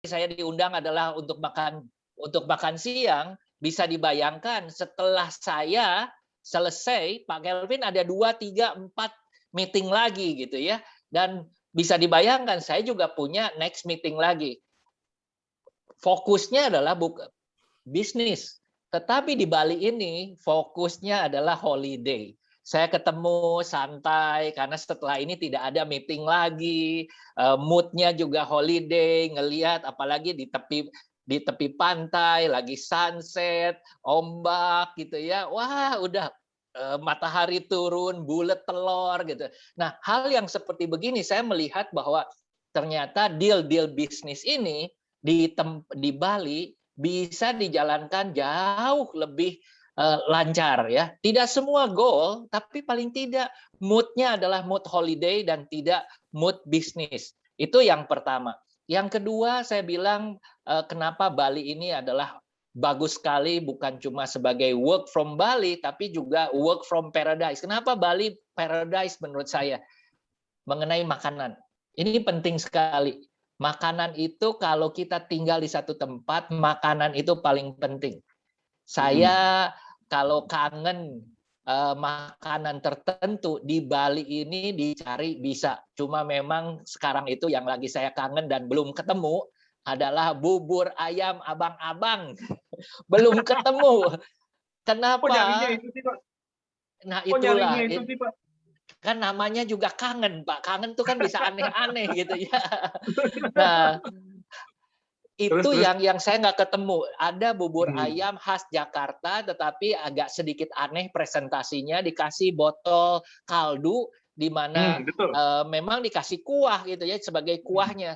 saya diundang adalah untuk makan siang, bisa dibayangkan setelah saya selesai, Pak Kelvin ada 2, 3, 4 meeting lagi gitu ya. Dan bisa dibayangkan saya juga punya next meeting lagi. Fokusnya adalah bisnis. Tetapi di Bali ini fokusnya adalah holiday. Saya ketemu santai karena setelah ini tidak ada meeting lagi, mood-nya juga holiday, ngelihat apalagi di tepi pantai lagi sunset, ombak gitu ya. Wah, udah matahari turun, bulat telur gitu. Nah, hal yang seperti begini saya melihat bahwa ternyata deal-deal bisnis ini di Bali bisa dijalankan jauh lebih lancar ya. Tidak semua goal, tapi paling tidak mood-nya adalah mood holiday dan tidak mood bisnis. Itu yang pertama. Yang kedua, saya bilang kenapa Bali ini adalah bagus sekali bukan cuma sebagai work from Bali tapi juga work from paradise. Kenapa Bali paradise menurut saya? Mengenai makanan. Ini penting sekali. Makanan itu kalau kita tinggal di satu tempat, makanan itu paling penting. Saya kalau kangen makanan tertentu di Bali ini dicari bisa. Cuma memang sekarang itu yang lagi saya kangen dan belum ketemu adalah bubur ayam abang-abang. Belum ketemu. Kok nyarinya Kenapa? itu sih, Pak? Nah, Kok nyarinya itulah. itu sih, Pak? Kan namanya juga kangen, Pak. Kangen tuh kan bisa aneh-aneh gitu ya. Nah, Terus itu terus? yang saya nggak ketemu. Ada bubur Hmm. ayam khas Jakarta, tetapi agak sedikit aneh presentasinya, dikasih botol kaldu, di mana Betul. memang dikasih kuah gitu ya, sebagai Hmm. kuahnya.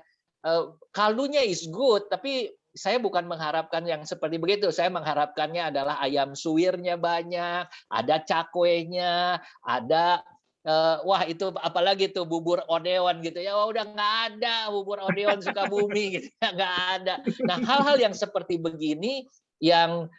Kaldunya is good, tapi saya bukan mengharapkan yang seperti begitu. Saya mengharapkannya adalah ayam suwirnya banyak, ada cakwenya, ada wah itu apalagi tuh bubur odeon gitu ya, wah udah nggak ada bubur odeon Sukabumi gitu ya, nggak ada. Nah, hal-hal yang seperti begini yang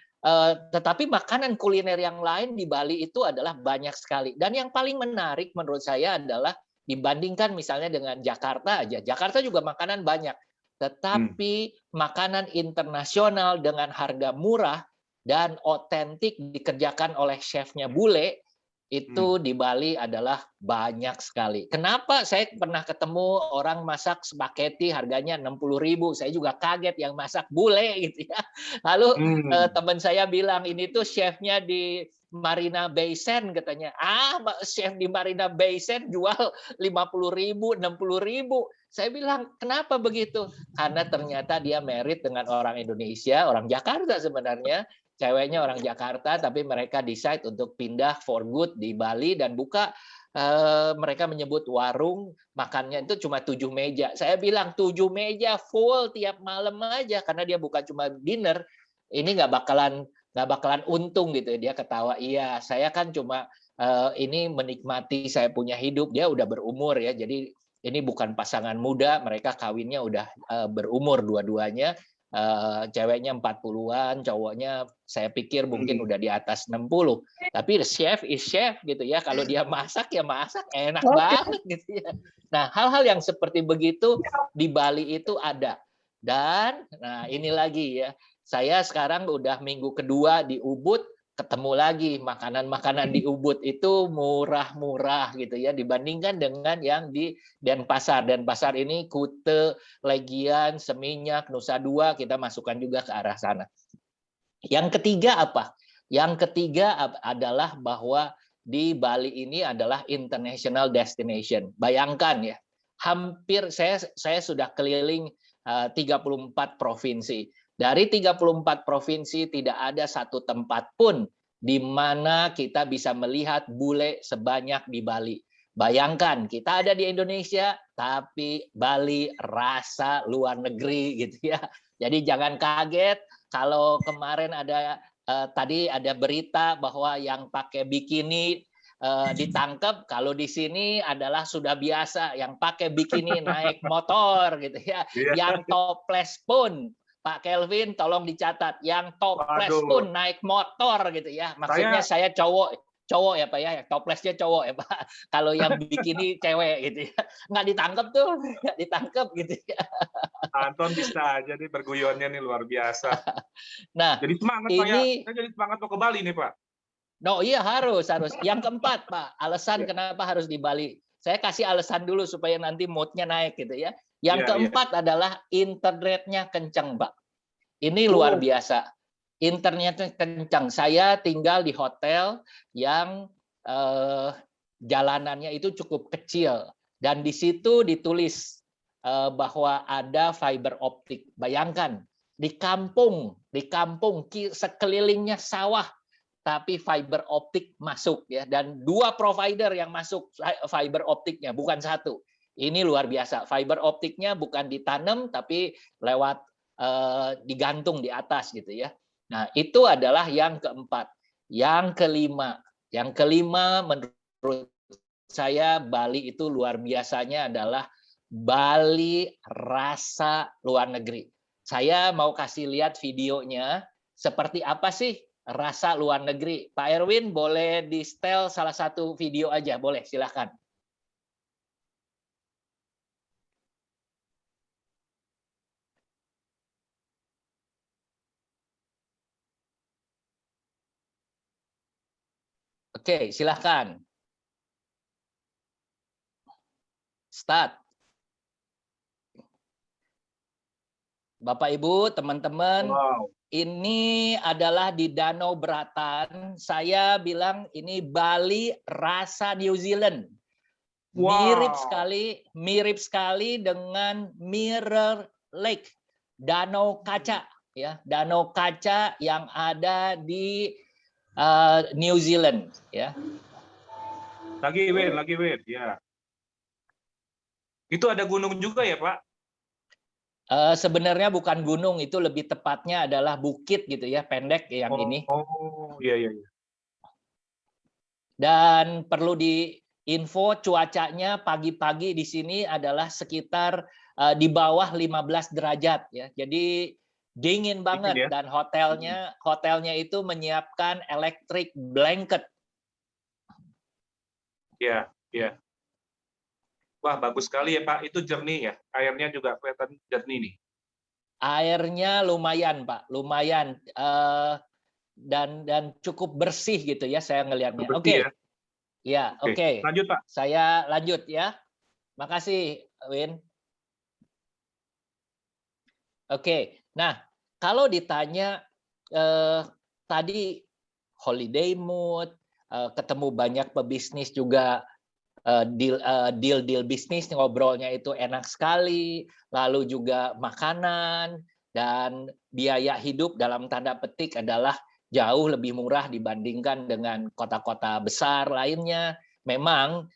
tetapi makanan kuliner yang lain di Bali itu adalah banyak sekali. Dan yang paling menarik menurut saya adalah dibandingkan misalnya dengan Jakarta aja. Jakarta juga makanan banyak, tetapi makanan internasional dengan harga murah dan otentik dikerjakan oleh chefnya bule itu di Bali adalah banyak sekali. Kenapa saya pernah ketemu orang masak spaghetti harganya 60.000, saya juga kaget yang masak bule gitu ya. Lalu teman saya bilang ini tuh chefnya di Marina Bay Sands katanya. Chef di Marina Bay Sands jual 50.000, 60.000. Saya bilang, kenapa begitu? Karena ternyata dia married dengan orang Indonesia, orang Jakarta sebenarnya, ceweknya orang Jakarta, tapi mereka decide untuk pindah for good di Bali dan buka mereka menyebut warung, makannya itu cuma 7 meja. Saya bilang 7 meja full tiap malam aja karena dia buka cuma dinner. Ini nggak bakalan untung gitu. Dia ketawa, iya saya kan cuma ini menikmati saya punya hidup. Dia udah berumur ya, jadi ini bukan pasangan muda, mereka kawinnya udah berumur dua-duanya. Ceweknya 40-an, cowoknya saya pikir mungkin udah di atas 60. Tapi chef is chef gitu ya. Kalau dia masak ya masak enak banget gitu ya. Nah, hal-hal yang seperti begitu di Bali itu ada. Dan nah ini lagi ya. Saya sekarang udah minggu kedua di Ubud, ketemu lagi makanan-makanan di Ubud itu murah-murah gitu ya dibandingkan dengan yang di Denpasar. Denpasar ini Kute, Legian, Seminyak, Nusa Dua, kita masukkan juga ke arah sana. Yang ketiga apa? Yang ketiga adalah bahwa di Bali ini adalah international destination. Bayangkan ya, hampir saya sudah keliling 34 provinsi. Dari 34 provinsi tidak ada satu tempat pun di mana kita bisa melihat bule sebanyak di Bali. Bayangkan kita ada di Indonesia, tapi Bali rasa luar negeri gitu ya. Jadi jangan kaget kalau kemarin tadi ada berita bahwa yang pakai bikini ditangkap. Kalau di sini adalah sudah biasa yang pakai bikini naik motor gitu ya. Yang toples pun Pak Kelvin tolong dicatat, yang toples Waduh, pun naik motor gitu ya. Maksudnya saya cowok. cowok ya Pak ya, toplesnya cowok ya Pak. Kalau yang bikini cewek gitu ya. Nggak ditangkap tuh, nggak ditangkap gitu ya. Anton bisa aja nih berguyonnya nih luar biasa. Nah, Jadi semangat Pak ya. ini Saya jadi semangat mau ke Bali nih Pak. no iya harus. Yang keempat Pak, alasan Iya, kenapa harus di Bali. Saya kasih alasan dulu supaya nanti mood-nya naik gitu ya. Yang iya, iya. keempat adalah internetnya kencang, Pak. Ini luar Oh, biasa. Internetnya kencang. Saya tinggal di hotel yang jalanannya itu cukup kecil dan di situ ditulis bahwa ada fiber optik. Bayangkan di kampung sekelilingnya sawah tapi fiber optik masuk ya, dan 2 provider yang masuk fiber optiknya, bukan satu. Ini luar biasa. Fiber optiknya bukan ditanam tapi lewat digantung di atas gitu ya. Nah, itu adalah yang keempat. Yang kelima menurut saya Bali itu luar biasanya adalah Bali rasa luar negeri. Saya mau kasih lihat videonya seperti apa sih rasa luar negeri. Pak Erwin boleh di-setel salah satu video aja, boleh silahkan. Oke, silahkan. Start. Bapak Ibu, teman-teman, wow. ini adalah di Danau Beratan. Saya bilang ini Bali rasa New Zealand. Wow. Mirip sekali dengan Mirror Lake, danau kaca ya, danau kaca yang ada di New Zealand ya. Lagi Win, ya. Itu ada gunung juga ya Pak? Sebenarnya bukan gunung, itu lebih tepatnya adalah bukit gitu ya, pendek yang ini. Oh, iya, iya. Dan perlu diinfo cuacanya pagi-pagi di sini adalah sekitar di bawah 15 derajat ya. Jadi dingin banget Ya. dan hotelnya itu menyiapkan electric blanket. Iya, iya. Wah, bagus sekali ya Pak. Itu jernih ya. Airnya juga kelihatan jernih nih. Airnya lumayan Pak, lumayan dan cukup bersih gitu ya saya ngelihatnya. Bersih ya. Ya, Oke. oke. Lanjut Pak. Saya lanjut ya. Makasih Win. Oke. Nah, kalau ditanya tadi holiday mood, ketemu banyak pebisnis juga, deal bisnis, ngobrolnya itu enak sekali, lalu juga makanan dan biaya hidup dalam tanda petik adalah jauh lebih murah dibandingkan dengan kota-kota besar lainnya. Memang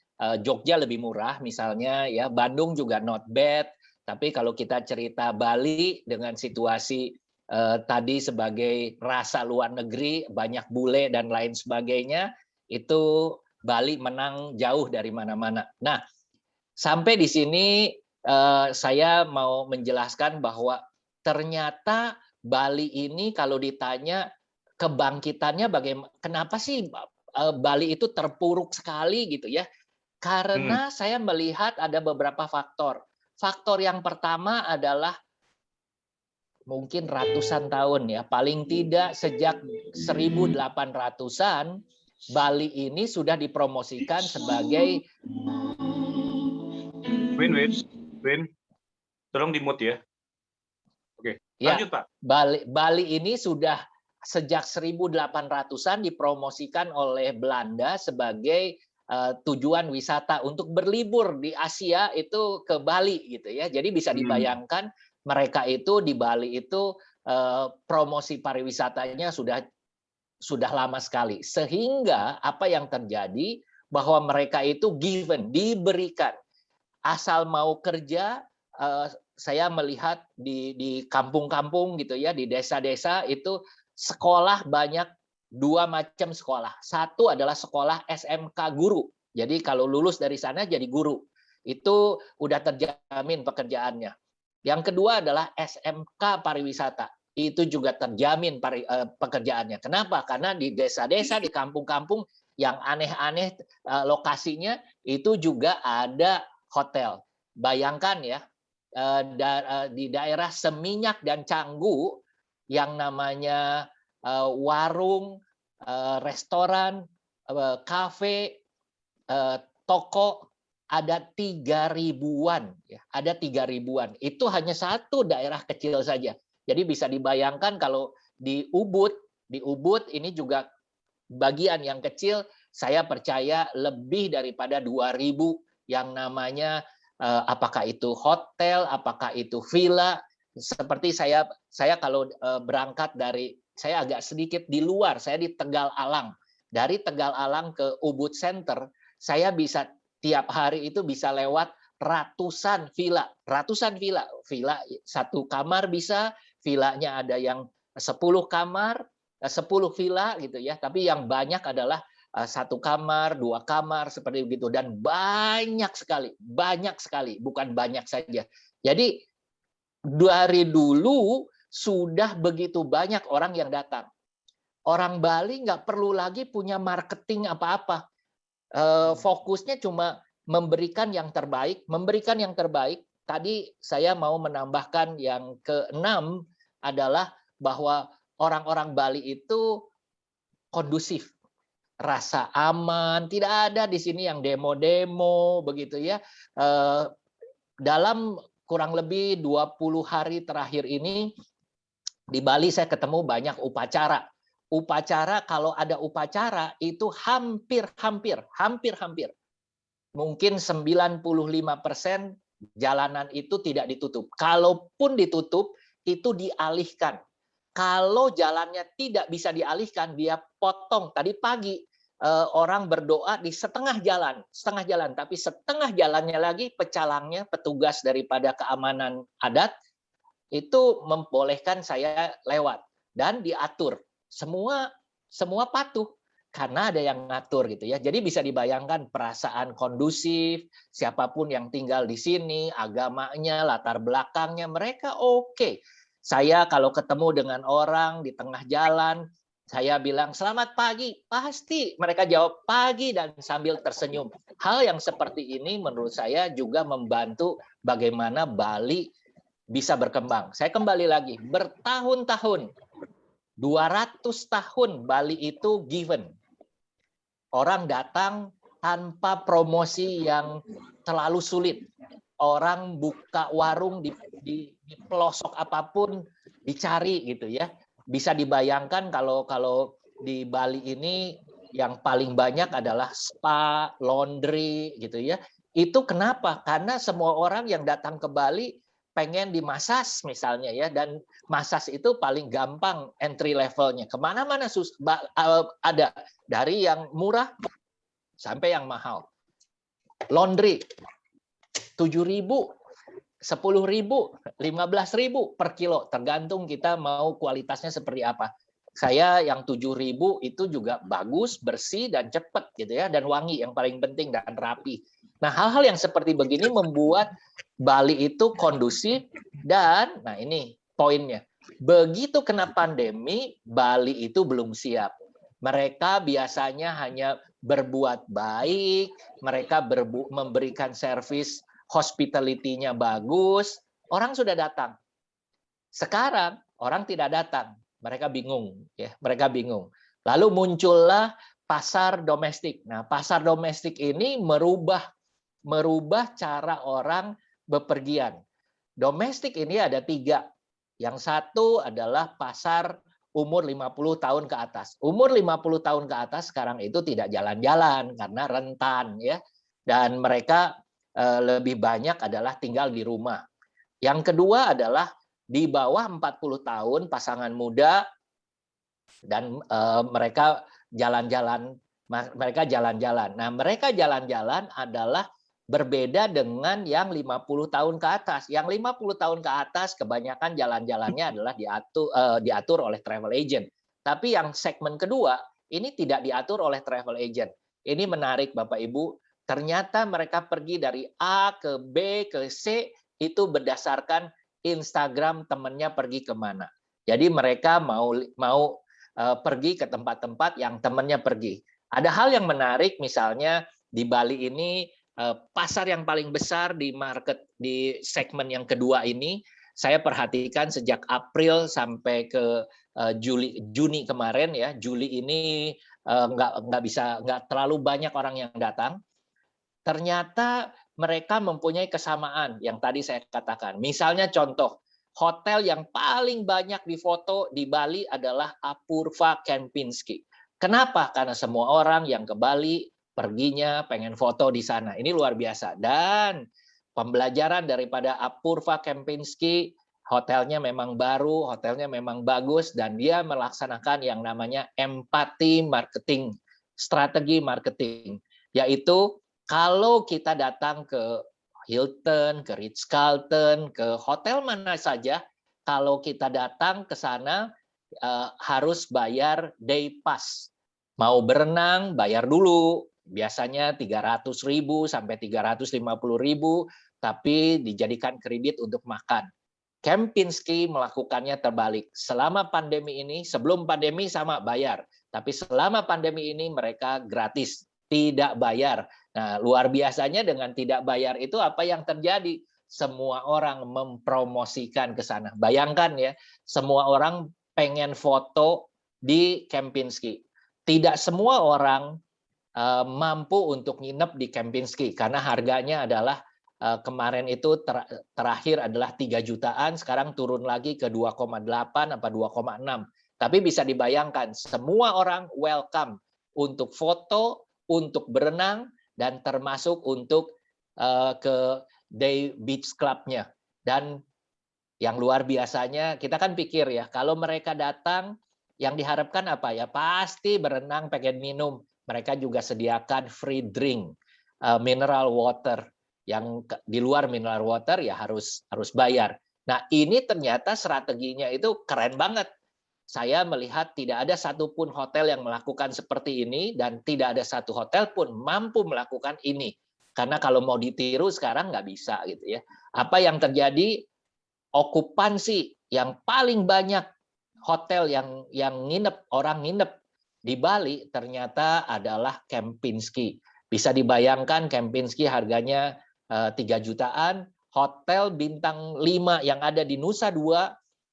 Jogja lebih murah misalnya ya, Bandung juga not bad, tapi kalau kita cerita Bali dengan situasi tadi sebagai rasa luar negeri, banyak bule dan lain sebagainya, itu Bali menang jauh dari mana-mana. Nah, sampai di sini saya mau menjelaskan bahwa ternyata Bali ini kalau ditanya kebangkitannya bagaimana, kenapa sih Bali itu terpuruk sekali gitu ya? Karena saya melihat ada beberapa faktor. Faktor yang pertama adalah mungkin ratusan tahun ya, paling tidak sejak 1800-an Bali ini sudah dipromosikan sebagai Win. Tolong di-mute ya. Oke. Lanjut ya, Pak. Bali ini sudah sejak 1800-an dipromosikan oleh Belanda sebagai tujuan wisata untuk berlibur di Asia itu ke Bali gitu ya. Jadi bisa dibayangkan mereka itu di Bali itu promosi pariwisatanya sudah lama sekali. Sehingga apa yang terjadi bahwa mereka itu diberikan. Asal mau kerja, saya melihat di kampung-kampung gitu ya, di desa-desa itu sekolah banyak 2 macam sekolah. Satu adalah sekolah SMK guru. Jadi kalau lulus dari sana jadi guru. Itu udah terjamin pekerjaannya. Yang kedua adalah SMK pariwisata. Itu juga terjamin pekerjaannya. Kenapa? Karena di desa-desa, di kampung-kampung yang aneh-aneh lokasinya itu juga ada hotel. Bayangkan ya, di daerah Seminyak dan Canggu yang namanya warung, restoran, kafe, toko ada 3.000-an ya, ada 3.000-an. Itu hanya satu daerah kecil saja. Jadi bisa dibayangkan kalau di Ubud ini juga bagian yang kecil, saya percaya lebih daripada 2.000 yang namanya apakah itu hotel, apakah itu villa. Seperti saya kalau berangkat dari, saya agak sedikit di luar, saya di Tegal Alang. Dari Tegal Alang ke Ubud Center, saya bisa tiap hari itu bisa lewat ratusan villa, villa satu kamar bisa, villanya ada yang 10 kamar, 10 villa gitu ya, tapi yang banyak adalah 1 kamar, 2 kamar seperti begitu, dan banyak sekali, bukan banyak saja. Jadi dari dulu sudah begitu banyak orang yang datang. Orang Bali nggak perlu lagi punya marketing apa-apa. Fokusnya cuma memberikan yang terbaik. Tadi saya mau menambahkan yang ke-6 adalah bahwa orang-orang Bali itu kondusif, rasa aman, tidak ada di sini yang demo-demo begitu ya. Dalam kurang lebih 20 hari terakhir ini di Bali saya ketemu banyak upacara. Kalau ada upacara itu hampir mungkin 95% jalanan itu tidak ditutup. Kalaupun ditutup itu dialihkan. Kalau jalannya tidak bisa dialihkan, dia potong. Tadi pagi orang berdoa di setengah jalan, tapi setengah jalannya lagi pecalangnya, petugas daripada keamanan adat itu membolehkan saya lewat dan diatur. Semua patuh karena ada yang ngatur gitu ya. Jadi bisa dibayangkan perasaan kondusif, siapapun yang tinggal di sini, agamanya, latar belakangnya, mereka oke. Saya kalau ketemu dengan orang di tengah jalan, saya bilang selamat pagi, pasti mereka jawab pagi dan sambil tersenyum. Hal yang seperti ini menurut saya juga membantu bagaimana Bali bisa berkembang. Saya kembali lagi, bertahun-tahun, 200 tahun Bali itu given. Orang datang tanpa promosi yang terlalu sulit. Orang buka warung di pelosok apapun dicari gitu ya. Bisa dibayangkan kalau di Bali ini yang paling banyak adalah spa, laundry gitu ya. Itu kenapa? Karena semua orang yang datang ke Bali pengen dimasas misalnya ya, dan masas itu paling gampang entry levelnya. Kemana-mana ada, dari yang murah sampai yang mahal. Laundry 7.000, 10.000, 15.000 per kilo, tergantung kita mau kualitasnya seperti apa. Saya yang 7.000 itu juga bagus, bersih dan cepat gitu ya, dan wangi yang paling penting dan rapi. Nah, hal-hal yang seperti begini membuat Bali itu kondusif dan nah ini poinnya. Begitu kena pandemi, Bali itu belum siap. Mereka biasanya hanya berbuat baik, mereka memberikan servis hospitality-nya bagus, orang sudah datang. Sekarang orang tidak datang, mereka bingung ya, mereka bingung. Lalu muncullah pasar domestik. Nah, pasar domestik ini merubah cara orang bepergian. Domestik ini ada 3. Yang satu adalah pasar umur 50 tahun ke atas. Umur 50 tahun ke atas sekarang itu tidak jalan-jalan karena rentan ya. Dan mereka lebih banyak adalah tinggal di rumah. Yang kedua adalah di bawah 40 tahun pasangan muda dan mereka jalan-jalan. Nah, mereka jalan-jalan adalah berbeda dengan yang 50 tahun ke atas. Yang 50 tahun ke atas kebanyakan jalan-jalannya adalah diatur oleh travel agent. Tapi yang segmen kedua ini tidak diatur oleh travel agent. Ini menarik Bapak Ibu. Ternyata mereka pergi dari A ke B ke C itu berdasarkan Instagram temannya pergi kemana. Jadi mereka mau pergi ke tempat-tempat yang temannya pergi. Ada hal yang menarik, misalnya di Bali ini pasar yang paling besar di di segmen yang kedua ini, saya perhatikan sejak April sampai ke Juni kemarin ya. Juli ini nggak terlalu banyak orang yang datang. Ternyata mereka mempunyai kesamaan yang tadi saya katakan. Misalnya contoh, hotel yang paling banyak difoto di Bali adalah Apurva Kempinski. Kenapa? Karena semua orang yang ke Bali perginya pengen foto di sana. Ini luar biasa. Dan pembelajaran daripada Apurva Kempinski, hotelnya memang baru, hotelnya memang bagus, dan dia melaksanakan yang namanya empati marketing, strategi marketing, yaitu kalau kita datang ke Hilton, ke Ritz-Carlton, ke hotel mana saja, kalau kita datang ke sana harus bayar day pass. Mau berenang, bayar dulu. Biasanya 300.000 sampai 350.000, tapi dijadikan kredit untuk makan. Kempinski melakukannya terbalik. Selama pandemi ini, sebelum pandemi sama bayar, tapi selama pandemi ini mereka gratis, tidak bayar. Nah, luar biasanya dengan tidak bayar itu apa yang terjadi? Semua orang mempromosikan ke sana. Bayangkan ya, semua orang pengen foto di Kempinski. Tidak semua orang mampu untuk nginep di Kempinski karena harganya adalah kemarin itu terakhir adalah 3 jutaan, sekarang turun lagi ke 2,8 apa 2,6. Tapi bisa dibayangkan, semua orang welcome untuk foto, untuk berenang, dan termasuk untuk ke day beach club-nya. Dan yang luar biasanya, kita kan pikir ya, kalau mereka datang, yang diharapkan apa ya? Pasti berenang, pengen minum. Mereka juga sediakan free drink, mineral water. Yang di luar mineral water ya harus bayar. Nah, ini ternyata strateginya itu keren banget. Saya melihat tidak ada satupun hotel yang melakukan seperti ini, dan tidak ada satu hotel pun mampu melakukan ini. Karena kalau mau ditiru sekarang nggak bisa gitu ya. Apa yang terjadi? Okupansi yang paling banyak hotel yang orang nginep di Bali ternyata adalah Kempinski. Bisa dibayangkan Kempinski harganya 3 jutaan, hotel bintang 5 yang ada di Nusa Dua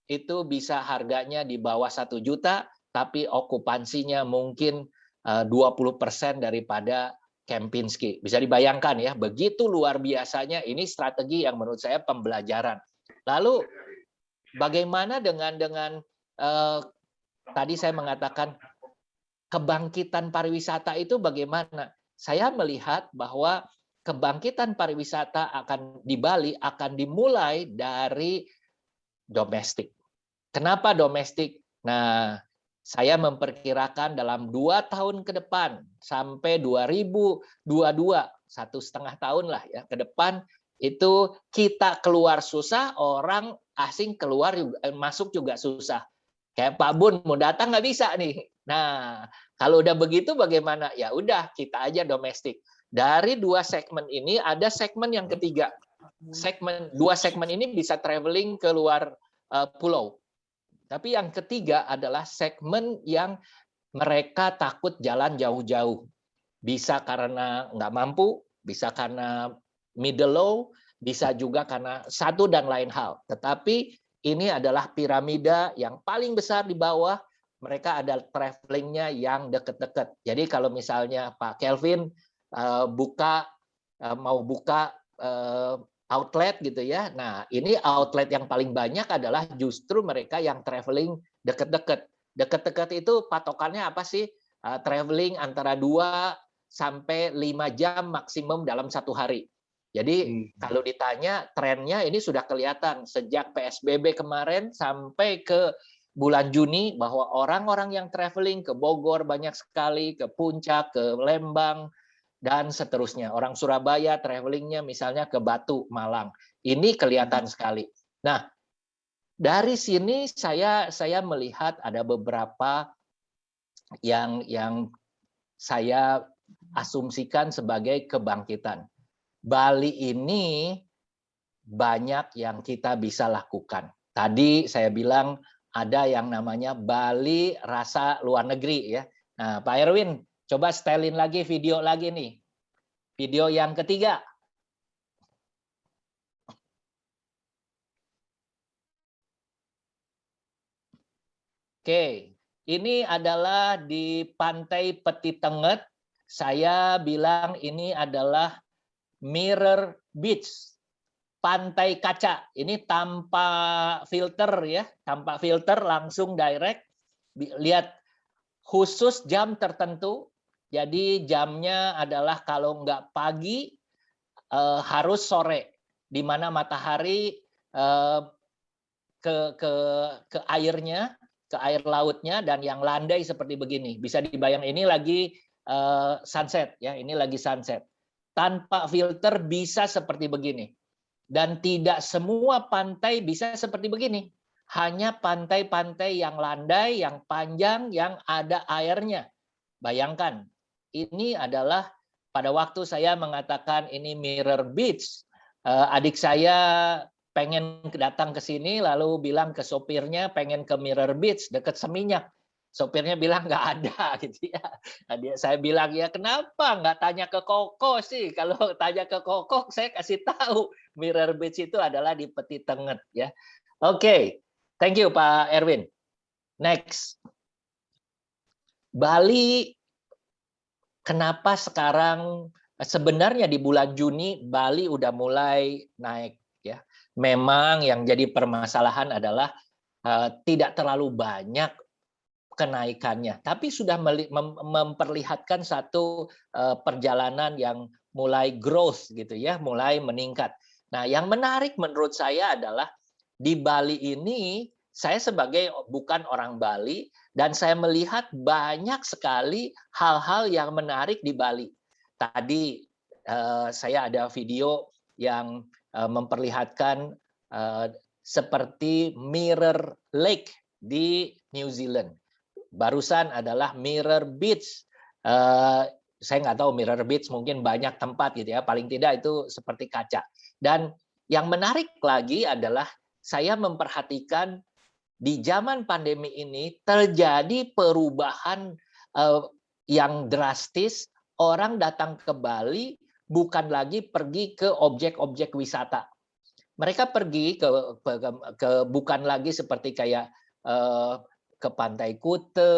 itu bisa harganya di bawah 1 juta, tapi okupansinya mungkin 20% daripada Kempinski. Bisa dibayangkan ya, begitu luar biasanya. Ini strategi yang menurut saya pembelajaran. Lalu bagaimana dengan tadi saya mengatakan kebangkitan pariwisata itu bagaimana? Saya melihat bahwa kebangkitan pariwisata di Bali akan dimulai dari domestik. Kenapa domestik? Nah, saya memperkirakan dalam 2 tahun ke depan sampai 2022, 1,5 tahun lah ya ke depan, itu kita keluar susah, orang asing keluar masuk juga susah. Kayak Pak Bun mau datang nggak bisa nih. Nah, kalau udah begitu bagaimana? Ya udah, kita aja domestik. Dari 2 segmen ini ada segmen yang ketiga. Dua segmen ini bisa traveling ke luar pulau. Tapi yang ketiga adalah segmen yang mereka takut jalan jauh-jauh. Bisa karena nggak mampu, bisa karena middle low, bisa juga karena satu dan lain hal. Tetapi ini adalah piramida yang paling besar di bawah. Mereka ada travelingnya yang deket-deket. Jadi kalau misalnya Pak Kelvin mau buka outlet gitu ya. Nah, ini outlet yang paling banyak adalah justru mereka yang traveling deket-deket. Deket-deket itu patokannya apa sih? Traveling antara 2 sampai 5 jam maksimum dalam 1 hari. Jadi kalau ditanya trennya ini sudah kelihatan sejak PSBB kemarin sampai ke bulan Juni bahwa orang-orang yang traveling ke Bogor banyak sekali, ke Puncak, ke Lembang, dan seterusnya. Orang Surabaya travelingnya misalnya ke Batu, Malang. Ini kelihatan sekali. Nah, dari sini saya melihat ada beberapa yang saya asumsikan sebagai kebangkitan. Bali ini banyak yang kita bisa lakukan. Tadi saya bilang ada yang namanya Bali rasa luar negeri ya. Nah, Pak Erwin, Coba setelin lagi video lagi nih. Video yang ketiga. Oke, ini adalah di Pantai Peti Tenget. Saya bilang ini adalah mirror beach, pantai kaca. Ini tanpa filter ya, tanpa filter langsung direct. Lihat khusus jam tertentu. Jadi jamnya adalah kalau nggak pagi harus sore, di mana matahari ke airnya, ke air lautnya, dan yang landai seperti begini. Bisa dibayang ini lagi sunset ya, ini lagi sunset. Tanpa filter bisa seperti begini. Dan tidak semua pantai bisa seperti begini. Hanya pantai-pantai yang landai, yang panjang, yang ada airnya. Bayangkan, ini adalah pada waktu saya mengatakan ini mirror beach, adik saya pengen datang ke sini, lalu bilang ke sopirnya pengen ke Mirror Beach dekat Seminyak. Sopirnya bilang nggak ada, gitu ya. Saya bilang ya kenapa nggak tanya ke Koko sih? Kalau tanya ke Koko, saya kasih tahu Mirror Beach itu adalah di Peti Tenget ya. Oke, thank you Pak Erwin. Next, Bali. Kenapa sekarang? Sebenarnya di bulan Juni Bali udah mulai naik ya. Memang yang jadi permasalahan adalah tidak terlalu banyak kenaikannya, tapi sudah memperlihatkan satu perjalanan yang mulai growth gitu ya, mulai meningkat. Nah, yang menarik menurut saya adalah di Bali ini saya sebagai bukan orang Bali dan saya melihat banyak sekali hal-hal yang menarik di Bali. Tadi saya ada video yang memperlihatkan seperti Mirror Lake di New Zealand. Barusan adalah Mirror Beach. Saya nggak tahu Mirror Beach mungkin banyak tempat gitu ya. Paling tidak itu seperti kaca. Dan yang menarik lagi adalah saya memperhatikan di zaman pandemi ini terjadi perubahan yang drastis. Orang datang ke Bali bukan lagi pergi ke objek-objek wisata. Mereka pergi ke bukan lagi seperti kayak ke Pantai Kute.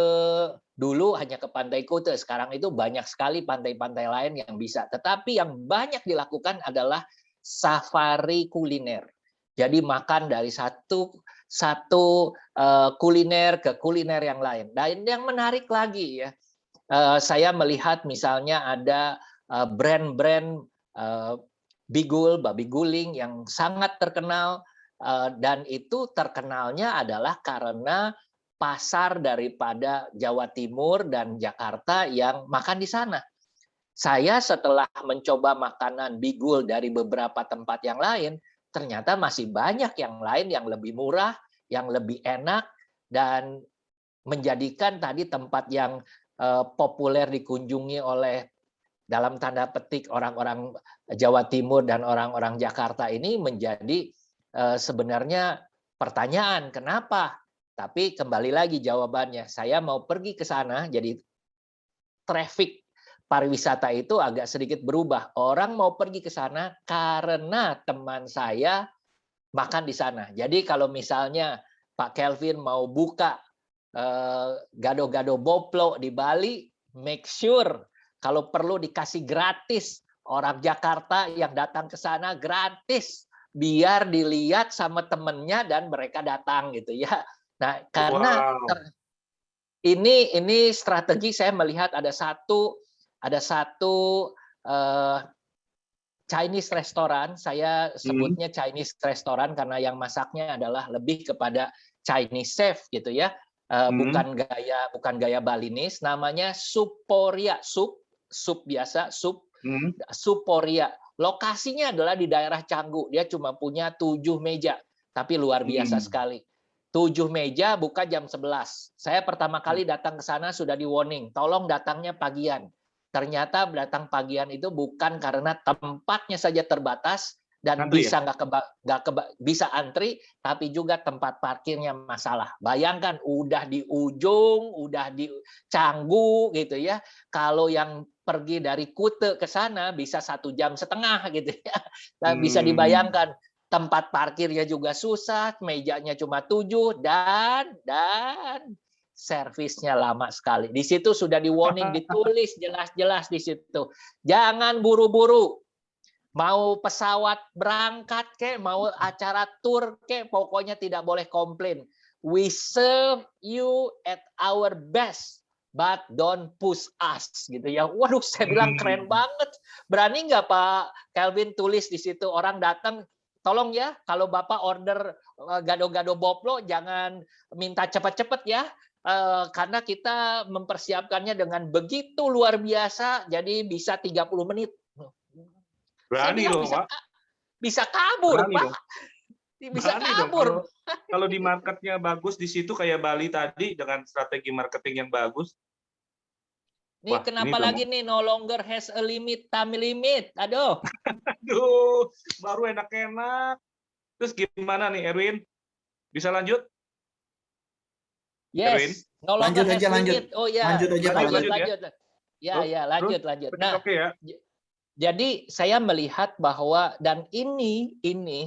Dulu hanya ke Pantai Kute, sekarang itu banyak sekali pantai-pantai lain yang bisa. Tetapi yang banyak dilakukan adalah safari kuliner. Jadi makan dari satu kuliner ke kuliner yang lain. Dan yang menarik lagi ya, saya melihat misalnya ada brand-brand bigul, babi guling yang sangat terkenal, dan itu terkenalnya adalah karena pasar daripada Jawa Timur dan Jakarta yang makan di sana. Saya setelah mencoba makanan bigul dari beberapa tempat yang lain, ternyata masih banyak yang lain yang lebih murah, yang lebih enak, dan menjadikan tadi tempat yang populer dikunjungi oleh dalam tanda petik orang-orang Jawa Timur dan orang-orang Jakarta ini menjadi sebenarnya pertanyaan kenapa? Tapi kembali lagi jawabannya, saya mau pergi ke sana, jadi traffic pariwisata itu agak sedikit berubah. Orang mau pergi ke sana karena teman saya makan di sana. Jadi kalau misalnya Pak Kelvin mau buka gado-gado boplo di Bali, make sure kalau perlu dikasih gratis. Orang Jakarta yang datang ke sana gratis. Biar dilihat sama temennya dan mereka datang gitu ya. Nah, karena ini strategi saya melihat ada satu Chinese restoran, saya sebutnya Chinese restoran karena yang masaknya adalah lebih kepada Chinese chef gitu ya. Bukan gaya Balinese, namanya Suporia, sup biasa, Suporia. Lokasinya adalah di daerah Canggu. Dia cuma punya 7 meja, tapi luar biasa sekali. 7 meja buka jam 11. Saya pertama kali datang ke sana sudah di warning, tolong datangnya pagian. Ternyata datang pagian itu bukan karena tempatnya saja terbatas, dan Antri bisa bisa antri, tapi juga tempat parkirnya masalah. Bayangkan udah di ujung, udah di Canggu gitu ya. Kalau yang pergi dari Kute ke sana bisa 1,5 jam gitu ya. Dan bisa dibayangkan tempat parkirnya juga susah, mejanya cuma 7 dan servisnya lama sekali. Di situ sudah di warning, ditulis jelas-jelas di situ. Jangan buru-buru. Mau pesawat berangkat kek, mau acara tur kek, pokoknya tidak boleh komplain. We serve you at our best, but don't push us gitu ya. Waduh, saya bilang keren banget. Berani nggak Pak Kelvin tulis di situ, orang datang, tolong ya kalau Bapak order gado-gado Boplo jangan minta cepat-cepat ya. Karena kita mempersiapkannya dengan begitu luar biasa, jadi bisa 30 menit. Saya Berani bilang loh, Pak. bisa kabur, Berani Pak. dong. Bisa Berani dong. kabur. Kalau di marketnya bagus di situ kayak Bali tadi dengan strategi marketing yang bagus. Nih Wah, kenapa ini lagi nih no longer has a limit, time limit. Aduh. Aduh, baru enak-enak. Terus gimana nih Erwin? Bisa lanjut? Erwin? Yes, no longer Lanjut has aja, lanjut. limit. Oh ya, Lanjut aja, Pak, lanjut. lanjut. Ya, lanjut. Nah, Oke ya. jadi saya melihat bahwa dan ini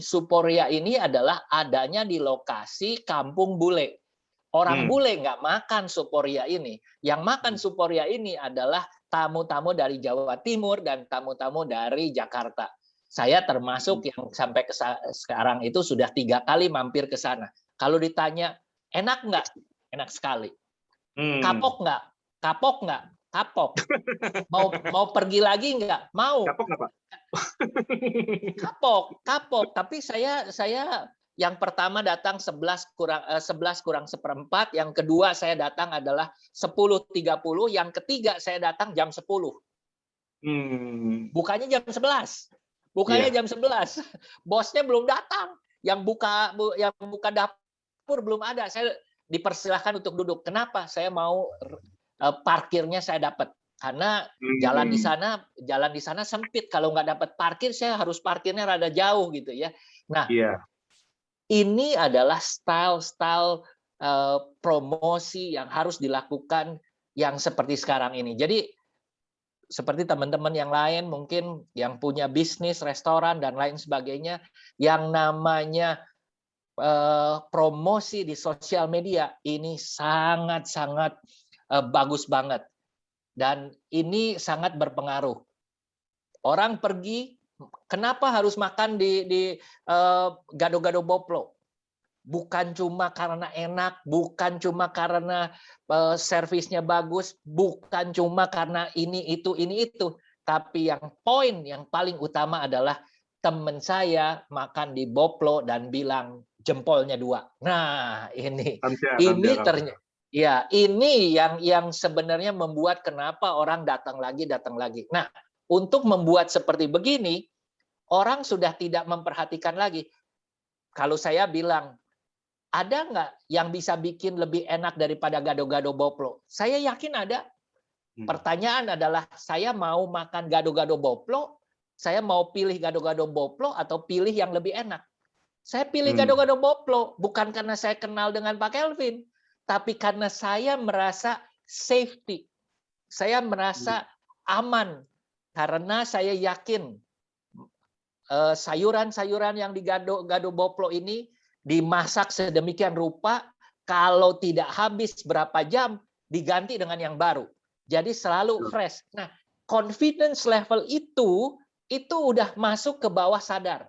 Suporia ini adalah adanya di lokasi Kampung Bule. Orang bule nggak makan Suporia ini. Yang makan Suporia ini adalah tamu-tamu dari Jawa Timur dan tamu-tamu dari Jakarta. Saya termasuk yang sampai sekarang itu sudah 3 kali mampir ke sana. Kalau ditanya, enak nggak? Enak sekali. Kapok nggak? Kapok nggak? Kapok. Mau pergi lagi nggak? Mau. Kapok nggak, Pak? Kapok. Tapi saya yang pertama datang 11 kurang seperempat, yang kedua saya datang adalah 10.30, yang ketiga saya datang jam 10. Bukanya jam 11. Jam 11. Bosnya belum datang. Yang buka dapur belum ada. Saya dipersilahkan untuk duduk. Kenapa? Saya mau parkirnya saya dapat. Karena jalan di sana sempit. Kalau nggak dapat parkir, saya harus parkirnya rada jauh gitu ya. Nah, ini adalah style promosi yang harus dilakukan yang seperti sekarang ini. Jadi seperti teman-teman yang lain mungkin yang punya bisnis, restoran dan lain sebagainya, yang namanya promosi di sosial media ini sangat-sangat bagus banget. Dan ini sangat berpengaruh. Orang pergi, kenapa harus makan di gado-gado Boplo? Bukan cuma karena enak, bukan cuma karena servisnya bagus, bukan cuma karena ini itu. Tapi yang poin yang paling utama adalah teman saya makan di Boplo dan bilang jempolnya 2. Nah, ini ternyata. Ya, ini yang sebenarnya membuat kenapa orang datang lagi. Nah, untuk membuat seperti begini, orang sudah tidak memperhatikan lagi. Kalau saya bilang, ada nggak yang bisa bikin lebih enak daripada gado-gado Boplo? Saya yakin ada. Pertanyaan adalah, saya mau makan gado-gado Boplo, saya mau pilih gado-gado Boplo atau pilih yang lebih enak? Saya pilih gado-gado Boplo, bukan karena saya kenal dengan Pak Kelvin, tapi karena saya merasa safety. Saya merasa aman. Karena saya yakin sayuran-sayuran yang di gado-gado Boplo ini dimasak sedemikian rupa, kalau tidak habis berapa jam, diganti dengan yang baru. Jadi selalu fresh. Nah, confidence level itu udah masuk ke bawah sadar.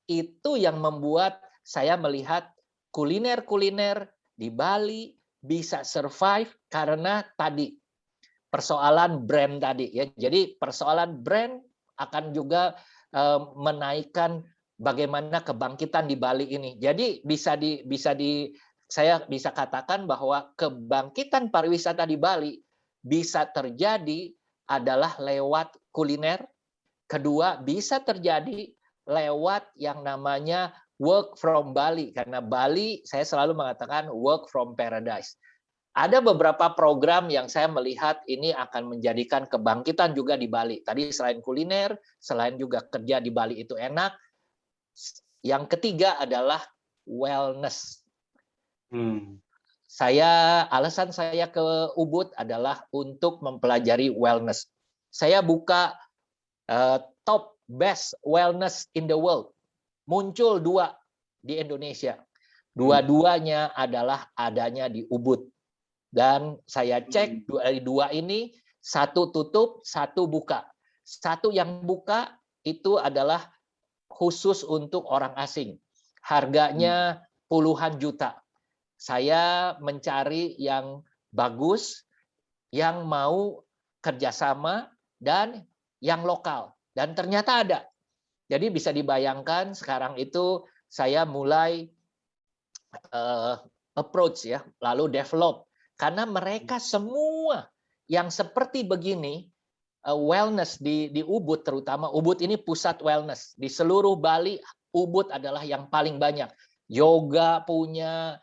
Itu yang membuat saya melihat kuliner-kuliner di Bali bisa survive karena tadi persoalan brand tadi ya. Jadi persoalan brand akan juga menaikkan bagaimana kebangkitan di Bali ini. Jadi saya bisa katakan bahwa kebangkitan pariwisata di Bali bisa terjadi adalah lewat kuliner. Kedua, bisa terjadi lewat yang namanya work from Bali, karena Bali saya selalu mengatakan work from paradise. Ada beberapa program yang saya melihat ini akan menjadikan kebangkitan juga di Bali. Tadi selain kuliner, selain juga kerja di Bali itu enak, Yang ketiga adalah wellness. Alasan saya ke Ubud adalah untuk mempelajari wellness. Saya buka top best wellness in the world. Muncul 2 di Indonesia. Dua-duanya adalah adanya di Ubud. Dan saya cek dari 2 ini, 1 tutup, 1 buka. 1 yang buka itu adalah khusus untuk orang asing. Harganya puluhan juta. Saya mencari yang bagus, yang mau kerjasama, dan yang lokal. Dan ternyata ada. Jadi bisa dibayangkan sekarang itu saya mulai approach ya, lalu develop. Karena mereka semua yang seperti begini, wellness di Ubud terutama, Ubud ini pusat wellness. Di seluruh Bali, Ubud adalah yang paling banyak. Yoga punya,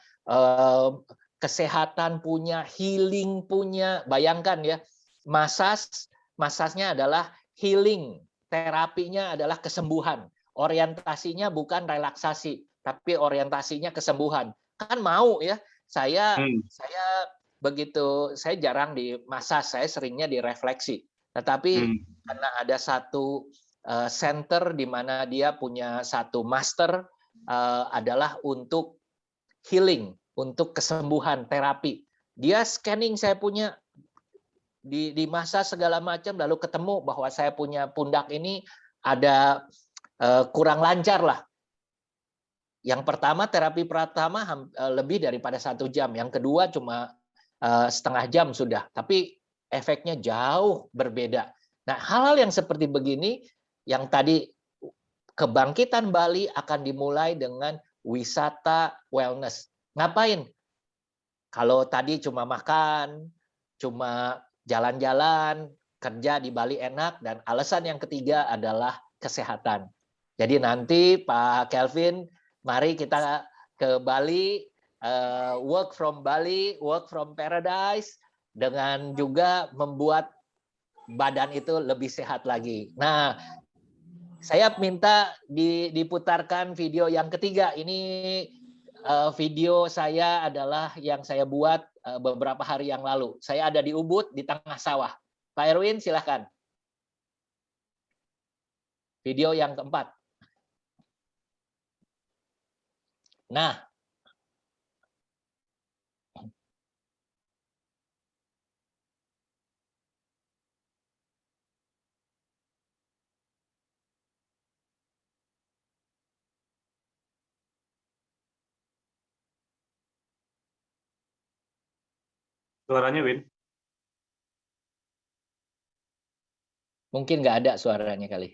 kesehatan punya, healing punya. Bayangkan ya, masasnya adalah healing, terapinya adalah kesembuhan. Orientasinya bukan relaksasi, tapi orientasinya kesembuhan. Kan mau ya, saya begitu, saya jarang di masas, saya seringnya di refleksi. Tetapi karena ada satu center di mana dia punya satu master adalah untuk healing, untuk kesembuhan, terapi. Dia scanning saya punya di masa segala macam, lalu ketemu bahwa saya punya pundak ini ada kurang lancar lah. Yang pertama, terapi pertama lebih daripada 1 jam, yang kedua cuma setengah jam sudah, tapi efeknya jauh berbeda. Nah, hal-hal yang seperti begini, yang tadi kebangkitan Bali akan dimulai dengan wisata wellness. Ngapain? Kalau tadi cuma makan, cuma jalan-jalan, kerja di Bali enak, dan alasan yang ketiga adalah kesehatan. Jadi nanti Pak Kelvin, mari kita ke Bali, work from Bali, work from paradise, dengan juga membuat badan itu lebih sehat lagi. Nah, saya minta diputarkan video yang ketiga. Ini video saya adalah yang saya buat beberapa hari yang lalu. Saya ada di Ubud, di tengah sawah. Pak Erwin, silahkan. Video yang keempat. Nah, Suaranya, Win? mungkin nggak ada suaranya kali.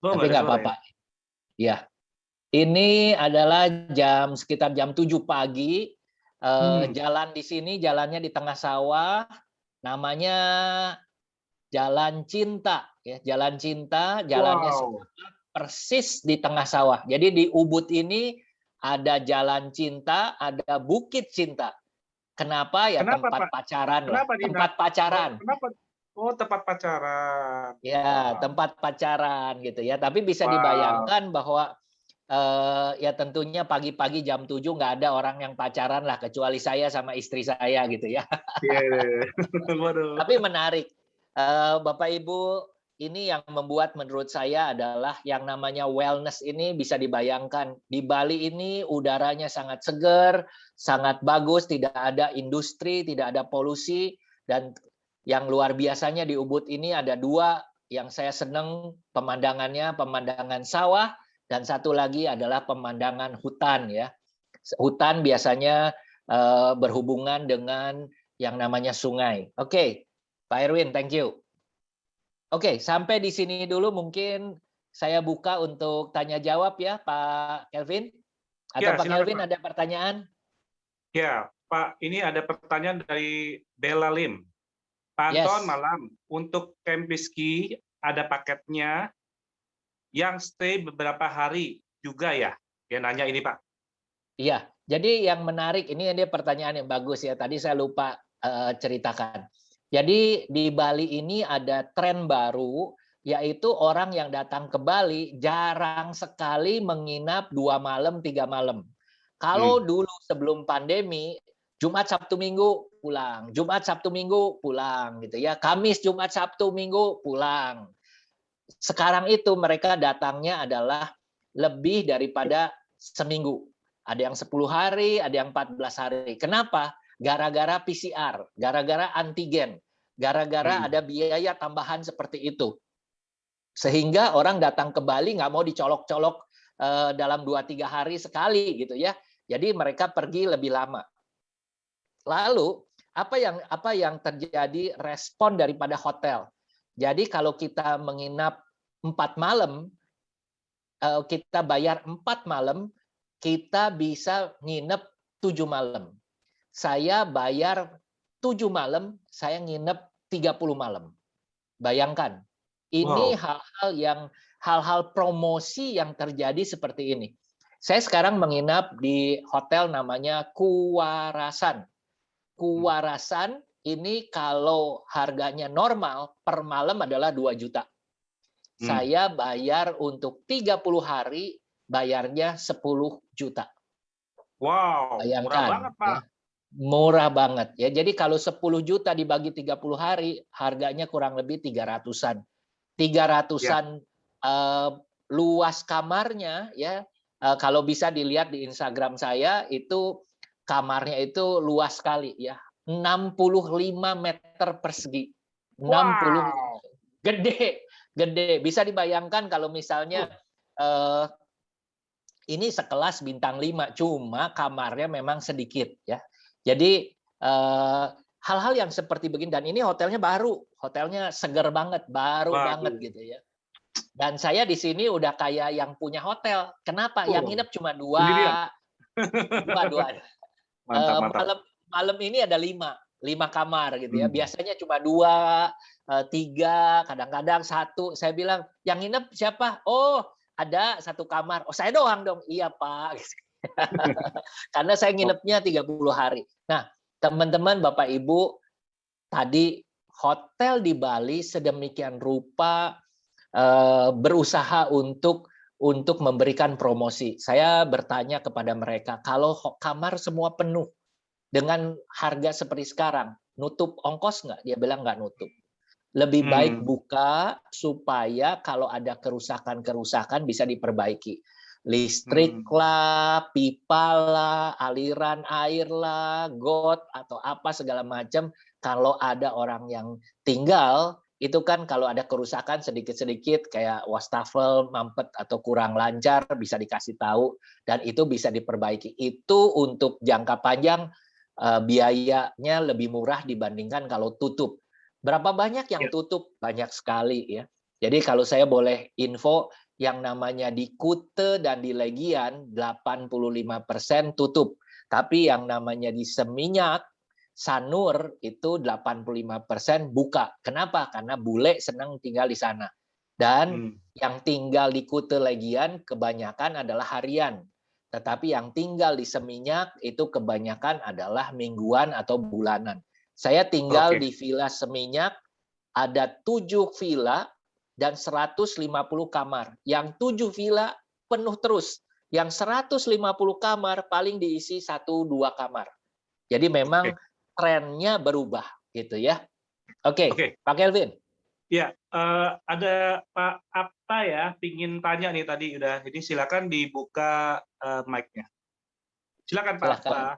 Oh, Tapi nggak apa-apa. Ya, ini adalah sekitar jam 7 pagi. Jalan di sini, jalannya di tengah sawah. Namanya Jalan Cinta. Ya, Jalan Cinta, jalannya persis di tengah sawah. Jadi di Ubud ini ada Jalan Cinta, ada Bukit Cinta. Kenapa? Ya tempat Pak? pacaran lah. Kenapa Tempat pacaran. Kenapa? Oh, tempat pacaran. Ya, tempat pacaran gitu ya. Tapi bisa dibayangkan bahwa ya tentunya pagi-pagi jam 7 nggak ada orang yang pacaran lah, kecuali saya sama istri saya gitu ya. Tapi menarik. Bapak Ibu, ini yang membuat menurut saya adalah yang namanya wellness ini bisa dibayangkan. Di Bali ini udaranya sangat segar, sangat bagus, tidak ada industri, tidak ada polusi, dan yang luar biasanya di Ubud ini ada 2 yang saya senang pemandangannya, pemandangan sawah, dan satu lagi adalah pemandangan hutan ya. Hutan biasanya berhubungan dengan yang namanya sungai. Oke, Pak Erwin, thank you. Oke, sampai di sini dulu mungkin saya buka untuk tanya jawab ya, Pak Kelvin. Atau ya, Pak Kelvin ada pertanyaan? Ya, Pak, ini ada pertanyaan dari Bella Lim. Pak Anton, malam. Untuk camp Rizky ada paketnya yang stay beberapa hari juga ya? Dia nanya ini, Pak. Iya, jadi yang menarik, ini dia pertanyaan yang bagus ya. Tadi saya lupa ceritakan. Jadi di Bali ini ada tren baru yaitu orang yang datang ke Bali jarang sekali menginap 2 malam, 3 malam. Kalau dulu sebelum pandemi, Jumat, Sabtu, Minggu pulang, Jumat, Sabtu, Minggu pulang gitu ya. Kamis, Jumat, Sabtu, Minggu pulang. Sekarang itu mereka datangnya adalah lebih daripada seminggu. Ada yang 10 hari, ada yang 14 hari. Kenapa? Gara-gara PCR, gara-gara antigen, gara-gara ada biaya tambahan seperti itu. Sehingga orang datang ke Bali nggak mau dicolok-colok dalam 2-3 hari sekali gitu ya. Jadi mereka pergi lebih lama. Lalu apa yang terjadi respon daripada hotel? Jadi kalau kita menginap 4 malam, kita bayar 4 malam, kita bisa nginep 7 malam. Saya bayar 7 malam, saya nginep 30 malam. Bayangkan, ini hal-hal promosi yang terjadi seperti ini. Saya sekarang menginap di hotel namanya Kuwarasan. Kuwarasan ini kalau harganya normal per malam adalah 2 juta. Saya bayar untuk 30 hari, bayarnya 10 juta. Wow, bayangkan, murah banget, Pak. Ya, murah banget. Ya, jadi kalau 10 juta dibagi 30 hari, harganya kurang lebih 300-an. 300-an luas kamarnya, ya. Kalau bisa dilihat di Instagram saya, itu kamarnya itu luas sekali ya. 65 meter persegi. 60 gede. Bisa dibayangkan kalau misalnya ini sekelas bintang 5, cuma kamarnya memang sedikit ya. Jadi hal-hal yang seperti begini, dan ini hotelnya baru, hotelnya seger banget, baru banget gitu ya. Dan saya di sini udah kayak yang punya hotel. Kenapa? Yang nginep cuma dua. Mantap. Malam ini ada 5 kamar gitu ya. Biasanya cuma 2, 3, kadang-kadang 1. Saya bilang, yang nginep siapa? Oh, ada 1 kamar. Oh, saya doang dong. Iya, Pak. Karena saya nginepnya 30 hari. Nah, teman-teman, Bapak Ibu, tadi hotel di Bali sedemikian rupa berusaha untuk memberikan promosi. Saya bertanya kepada mereka, kalau kamar semua penuh dengan harga seperti sekarang, nutup ongkos nggak? Dia bilang nggak nutup. Lebih baik buka supaya kalau ada kerusakan bisa diperbaiki. Listrik lah, pipa lah, aliran air lah, got atau apa segala macam. Kalau ada orang yang tinggal, itu kan kalau ada kerusakan sedikit-sedikit kayak wastafel, mampet atau kurang lancar bisa dikasih tahu dan itu bisa diperbaiki. Itu untuk jangka panjang biayanya lebih murah dibandingkan kalau tutup. Berapa banyak yang tutup? Banyak sekali ya. Jadi kalau saya boleh info, yang namanya di Kuta dan di Legian 85% tutup. Tapi yang namanya di Seminyak, Sanur itu 85% buka. Kenapa? Karena bule senang tinggal di sana. Dan yang tinggal di Kuta Legian kebanyakan adalah harian. Tetapi yang tinggal di Seminyak itu kebanyakan adalah mingguan atau bulanan. Saya tinggal di Villa Seminyak, ada 7 villa dan 150 kamar. Yang 7 villa penuh terus. Yang 150 kamar paling diisi 1-2 kamar. Jadi memang trennya berubah gitu ya. Oke. Pak Kelvin. Ya, ada Pak Apta ya, pingin tanya nih tadi udah. Jadi silakan dibuka mic-nya. Silakan Pak Apta.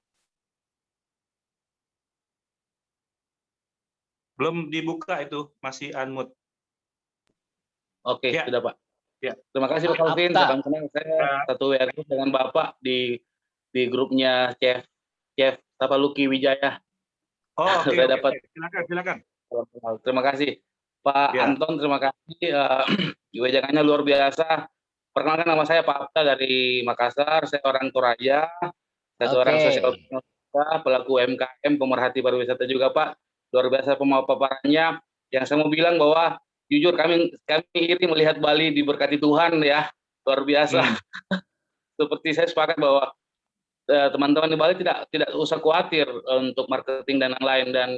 Belum dibuka itu, masih unmute. Oke, sudah Pak. Ya, terima kasih Pak Kelvin. Senang saya satu WR dengan Bapak di grupnya Chef Lucky Wijaya. Saya dapat. Silakan. Terima kasih Pak Anton, terima kasih. Wejangannya luar biasa. Perkenalkan, nama saya Pak Apta dari Makassar. Saya orang Toraja. Saya seorang sosial pelaku UMKM, pemerhati pariwisata juga Pak. Luar biasa pemaparannya. Yang saya mau bilang bahwa jujur kami iri melihat Bali diberkati Tuhan ya, luar biasa. Seperti saya sepakat bahwa teman-teman di Bali tidak usah khawatir untuk marketing dan lain-lain, dan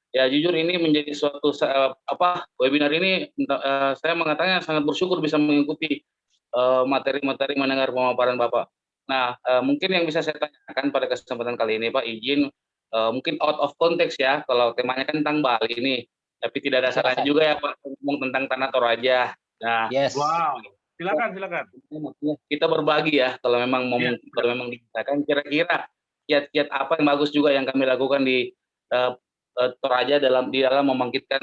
Ya jujur ini menjadi suatu webinar ini saya mengatakan sangat bersyukur bisa mengikuti materi-materi mendengar pemaparan Bapak. Nah, mungkin yang bisa saya tanyakan pada kesempatan kali ini Pak, izin mungkin out of context ya, kalau temanya kan tentang Bali nih, tapi tidak ada salahnya juga ya Pak ngomong tentang Tanah Toraja. Nah, Yes. Wow, silakan. kita berbagi ya kalau memang kalau memang dikatakan kira-kira kiat-kiat apa yang bagus juga yang kami lakukan di Toraja di dalam membangkitkan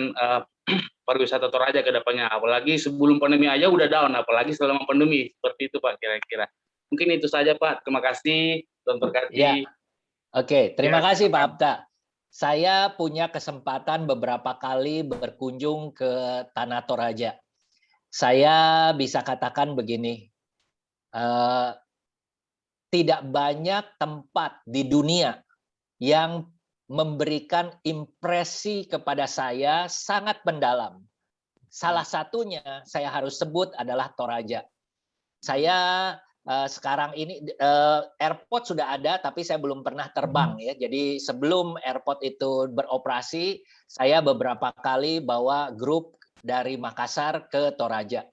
pariwisata Toraja ke depannya. Apalagi sebelum pandemi aja udah down, apalagi selama pandemi. Seperti itu Pak kira-kira. Mungkin itu saja Pak. Terima kasih. Tuhan berkati. Ya. Oke, terima kasih Pak silakan. Apta. Saya punya kesempatan beberapa kali berkunjung ke Tanah Toraja. Saya bisa katakan begini, tidak banyak tempat di dunia yang memberikan impresi kepada saya sangat mendalam. Salah satunya saya harus sebut adalah Toraja. Saya sekarang ini airport sudah ada, tapi saya belum pernah terbang ya. Jadi sebelum airport itu beroperasi, saya beberapa kali bawa grup dari Makassar ke Toraja.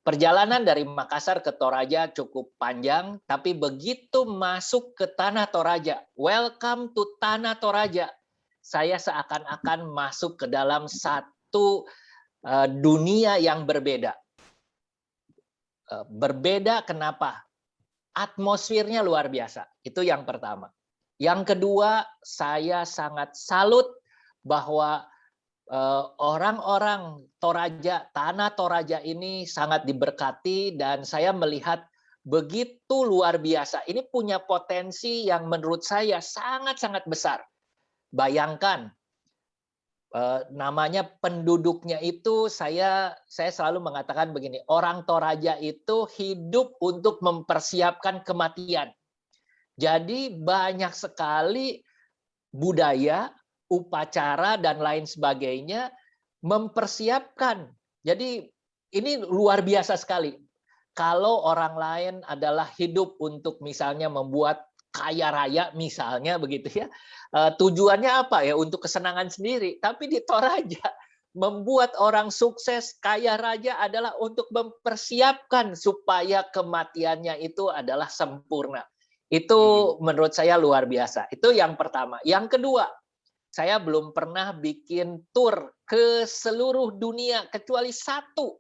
Perjalanan dari Makassar ke Toraja cukup panjang, tapi begitu masuk ke Tanah Toraja, welcome to Tanah Toraja, saya seakan-akan masuk ke dalam satu dunia yang berbeda. Berbeda kenapa? Atmosfernya luar biasa. Itu yang pertama. Yang kedua, saya sangat salut bahwa orang-orang Toraja, Tanah Toraja ini sangat diberkati dan saya melihat begitu luar biasa. Ini punya potensi yang menurut saya sangat-sangat besar. Bayangkan, namanya penduduknya itu saya selalu mengatakan begini, orang Toraja itu hidup untuk mempersiapkan kematian. Jadi banyak sekali budaya, upacara dan lain sebagainya mempersiapkan. Jadi ini luar biasa sekali. Kalau orang lain adalah hidup untuk misalnya membuat kaya raya misalnya begitu ya. Tujuannya apa ya? Untuk kesenangan sendiri. Tapi di Toraja membuat orang sukses kaya raya adalah untuk mempersiapkan supaya kematiannya itu adalah sempurna. Itu menurut saya luar biasa. Itu yang pertama. Yang kedua, saya belum pernah bikin tur ke seluruh dunia kecuali satu.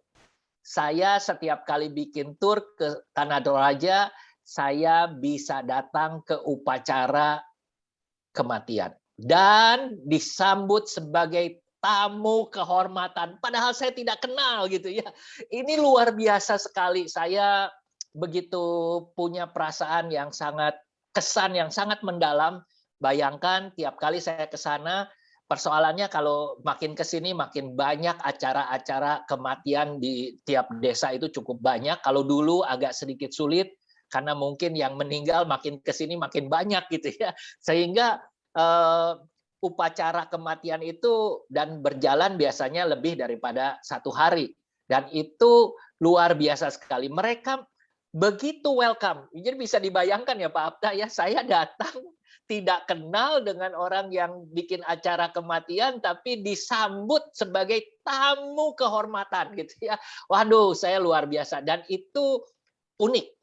Saya setiap kali bikin tur ke Tanah Toraja, saya bisa datang ke upacara kematian dan disambut sebagai tamu kehormatan. Padahal saya tidak kenal gitu ya. Ini luar biasa sekali. Saya begitu punya perasaan yang sangat kesan yang sangat mendalam. Bayangkan tiap kali saya ke sana, persoalannya kalau makin ke sini makin banyak acara-acara kematian di tiap desa itu cukup banyak. Kalau dulu agak sedikit sulit karena mungkin yang meninggal makin ke sini makin banyak gitu ya. Sehingga upacara kematian itu dan berjalan biasanya lebih daripada 1 hari. Dan itu luar biasa sekali. Mereka begitu welcome. Jadi bisa dibayangkan ya Pak Apta ya, saya datang tidak kenal dengan orang yang bikin acara kematian tapi disambut sebagai tamu kehormatan gitu ya. Waduh, saya luar biasa dan itu unik.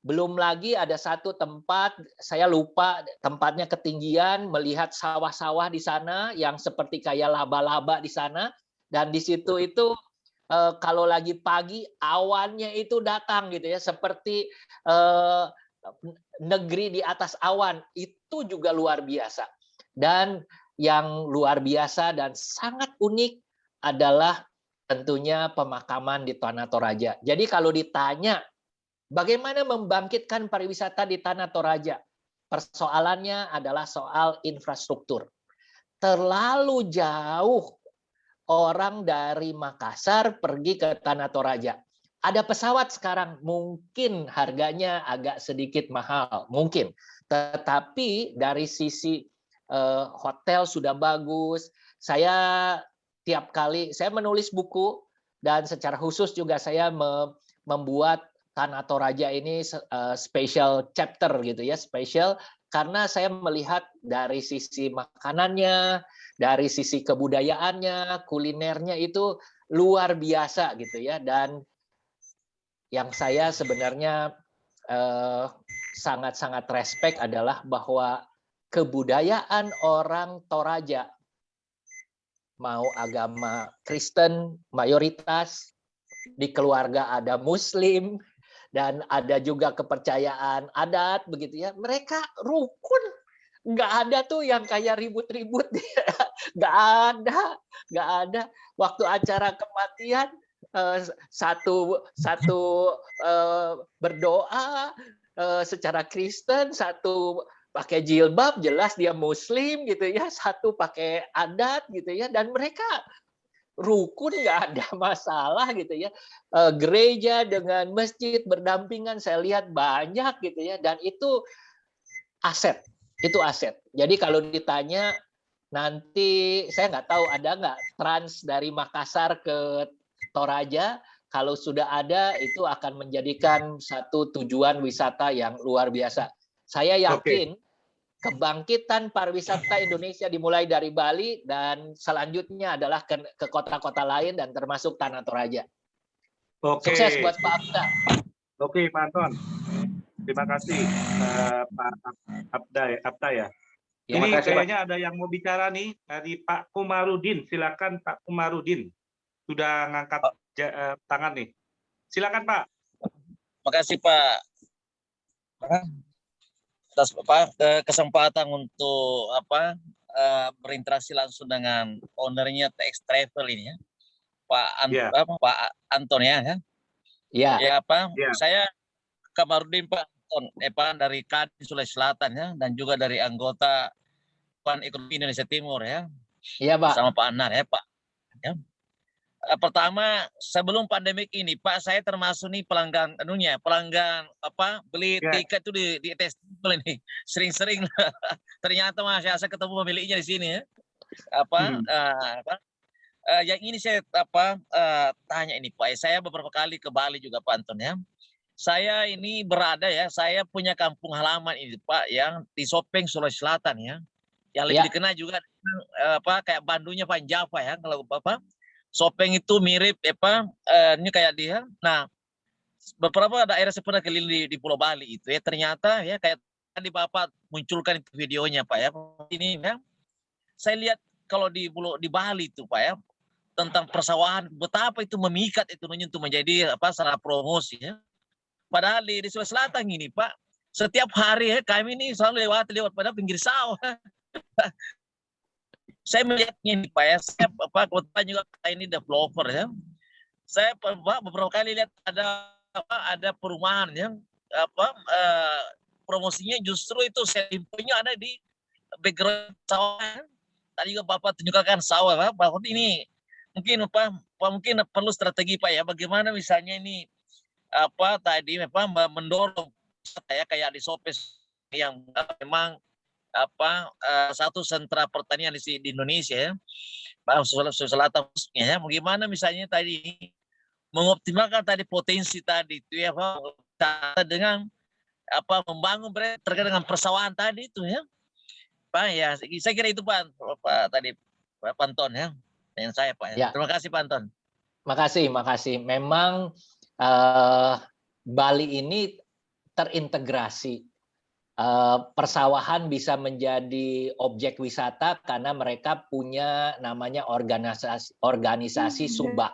Belum lagi ada satu tempat, saya lupa tempatnya ketinggian, melihat sawah-sawah di sana yang seperti kayak laba-laba di sana dan di situ itu kalau lagi pagi awannya itu datang gitu ya seperti negeri di atas awan, itu juga luar biasa. Dan yang luar biasa dan sangat unik adalah tentunya pemakaman di Tanah Toraja. Jadi kalau ditanya bagaimana membangkitkan pariwisata di Tanah Toraja, persoalannya adalah soal infrastruktur. Terlalu jauh orang dari Makassar pergi ke Tanah Toraja. Ada pesawat sekarang, mungkin harganya agak sedikit mahal, mungkin. Tetapi dari sisi hotel sudah bagus. Saya tiap kali, saya menulis buku, dan secara khusus juga saya membuat Tanah Toraja ini special chapter gitu ya, special karena saya melihat dari sisi makanannya, dari sisi kebudayaannya, kulinernya itu luar biasa gitu ya. Dan yang saya sebenarnya sangat-sangat respect adalah bahwa kebudayaan orang Toraja, mau agama Kristen mayoritas, di keluarga ada Muslim, dan ada juga kepercayaan adat begitu ya. Mereka rukun, nggak ada tuh yang kayak ribut-ribut, nggak ada. Waktu acara kematian satu berdoa secara Kristen, satu pakai jilbab, jelas dia Muslim gitu ya, satu pakai adat gitu ya, dan mereka rukun, nggak ada masalah gitu ya. Gereja dengan masjid berdampingan, saya lihat banyak gitu ya, dan itu aset. Jadi kalau ditanya nanti, saya nggak tahu ada nggak trans dari Makassar ke Toraja. Kalau sudah ada, itu akan menjadikan satu tujuan wisata yang luar biasa. Saya yakin kebangkitan pariwisata Indonesia dimulai dari Bali dan selanjutnya adalah ke kota-kota lain dan termasuk Tanah Toraja. Sukses buat Pak Abda. Oke, Pak Anton. Terima kasih, Pak Abda ya. Ini kayaknya ada yang mau bicara nih dari Pak Kumarudin. Silakan Pak Kumarudin. Sudah ngangkat tangan nih. Silakan Pak. Terima kasih Pak. Atas kesempatan untuk berinteraksi langsung dengan ownernya TX Travel ini ya, Pak Anton ya. Saya Kamarudin Pak Anton, dari Kadin Sulawesi Selatan ya, dan juga dari anggota Pan Ekonomi Indonesia Timur ya. Iya Pak. Sama Pak Anar ya Pak. Ya. Pertama, sebelum pandemik ini Pak, saya termasuk nih pelanggan beli tiket tuh di festival ini sering-sering. Ternyata masih saya ketemu pemiliknya di sini ya. Yang ini saya tanya ini Pak, saya beberapa kali ke Bali juga Pak Anton ya. Saya ini saya punya kampung halaman ini Pak, yang di Sopeng Sulawesi Selatan ya. Yang lebih dikenal juga kayak Bandungnya Pak Java ya, kalau Bapak. Sopeng itu mirip ini kayak dia. Nah, beberapa daerah saya pernah keliling di Pulau Bali itu ya, ternyata ya kayak tadi Bapak munculkan itu videonya Pak ya. Ini ya, saya lihat kalau di Bali itu Pak ya, tentang persawahan, betapa itu memikat itu untuk menjadi sarana promosi ya. Padahal di Sulawesi Selatan ini Pak, setiap hari ya kami ini selalu lewat pada pinggir sawah. Saya melihatnya ini Pak ya, saya kebetulan juga ini developer ya. Saya beberapa kali lihat ada perumahan yang promosinya justru itu selfie-nya ada di background sawah. Tadi juga Bapak tunjukkan sawah Pak. Bahwa ini mungkin mungkin perlu strategi Pak ya, bagaimana misalnya ini mendorong ya kayak di Sopes yang memang satu sentra pertanian di Indonesia ya, Sulawesi Selatan ya, bagaimana misalnya tadi mengoptimalkan tadi potensi tadi itu ya Pak, dengan membangun terkait dengan persawahan tadi itu ya Pak ya. Saya kira itu Pak tadi Pak Anton ya, yang saya Pak ya. Terima kasih Pak Anton. Makasih. Memang Bali ini terintegrasi. Persawahan bisa menjadi objek wisata karena mereka punya namanya organisasi Subak.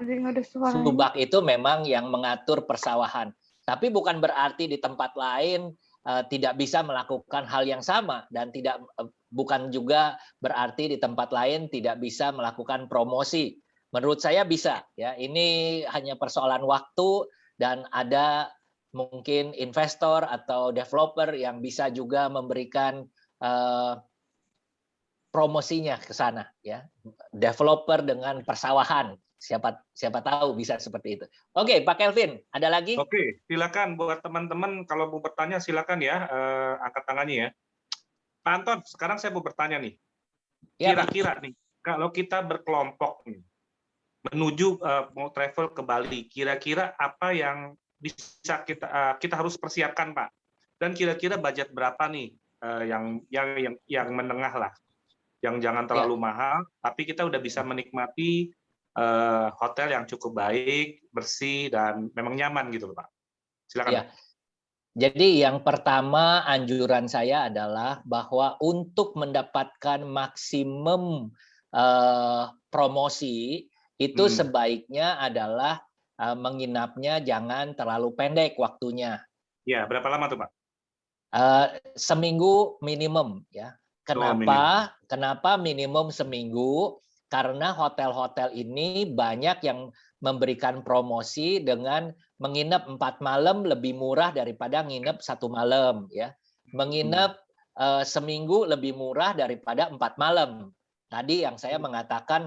Subak itu memang yang mengatur persawahan. Tapi bukan berarti di tempat lain tidak bisa melakukan hal yang sama, dan bukan juga berarti di tempat lain tidak bisa melakukan promosi. Menurut saya bisa ya. Ini hanya persoalan waktu, dan ada mungkin investor atau developer yang bisa juga memberikan promosinya ke sana ya. Developer dengan persawahan, siapa tahu bisa seperti itu. Oke, Pak Kelvin, ada lagi? Oke, silakan buat teman-teman kalau mau bertanya silakan ya, angkat tangannya ya. Pak Anton, sekarang saya mau bertanya nih. Kira-kira nih, kalau kita berkelompok nih, menuju mau travel ke Bali, kira-kira apa yang bisa kita harus persiapkan Pak? Dan kira-kira budget berapa nih yang menengah lah, yang jangan terlalu mahal, tapi kita udah bisa menikmati hotel yang cukup baik, bersih, dan memang nyaman gitu Pak. Silakan. Ya. Jadi yang pertama anjuran saya adalah bahwa untuk mendapatkan maksimum promosi itu sebaiknya adalah menginapnya jangan terlalu pendek waktunya. Ya, berapa lama tuh Pak? Seminggu minimum ya. Minimum. Kenapa minimum seminggu? Karena hotel-hotel ini banyak yang memberikan promosi dengan menginap 4 malam lebih murah daripada nginep 1 malam ya. Menginap seminggu lebih murah daripada 4 malam. Tadi yang saya mengatakan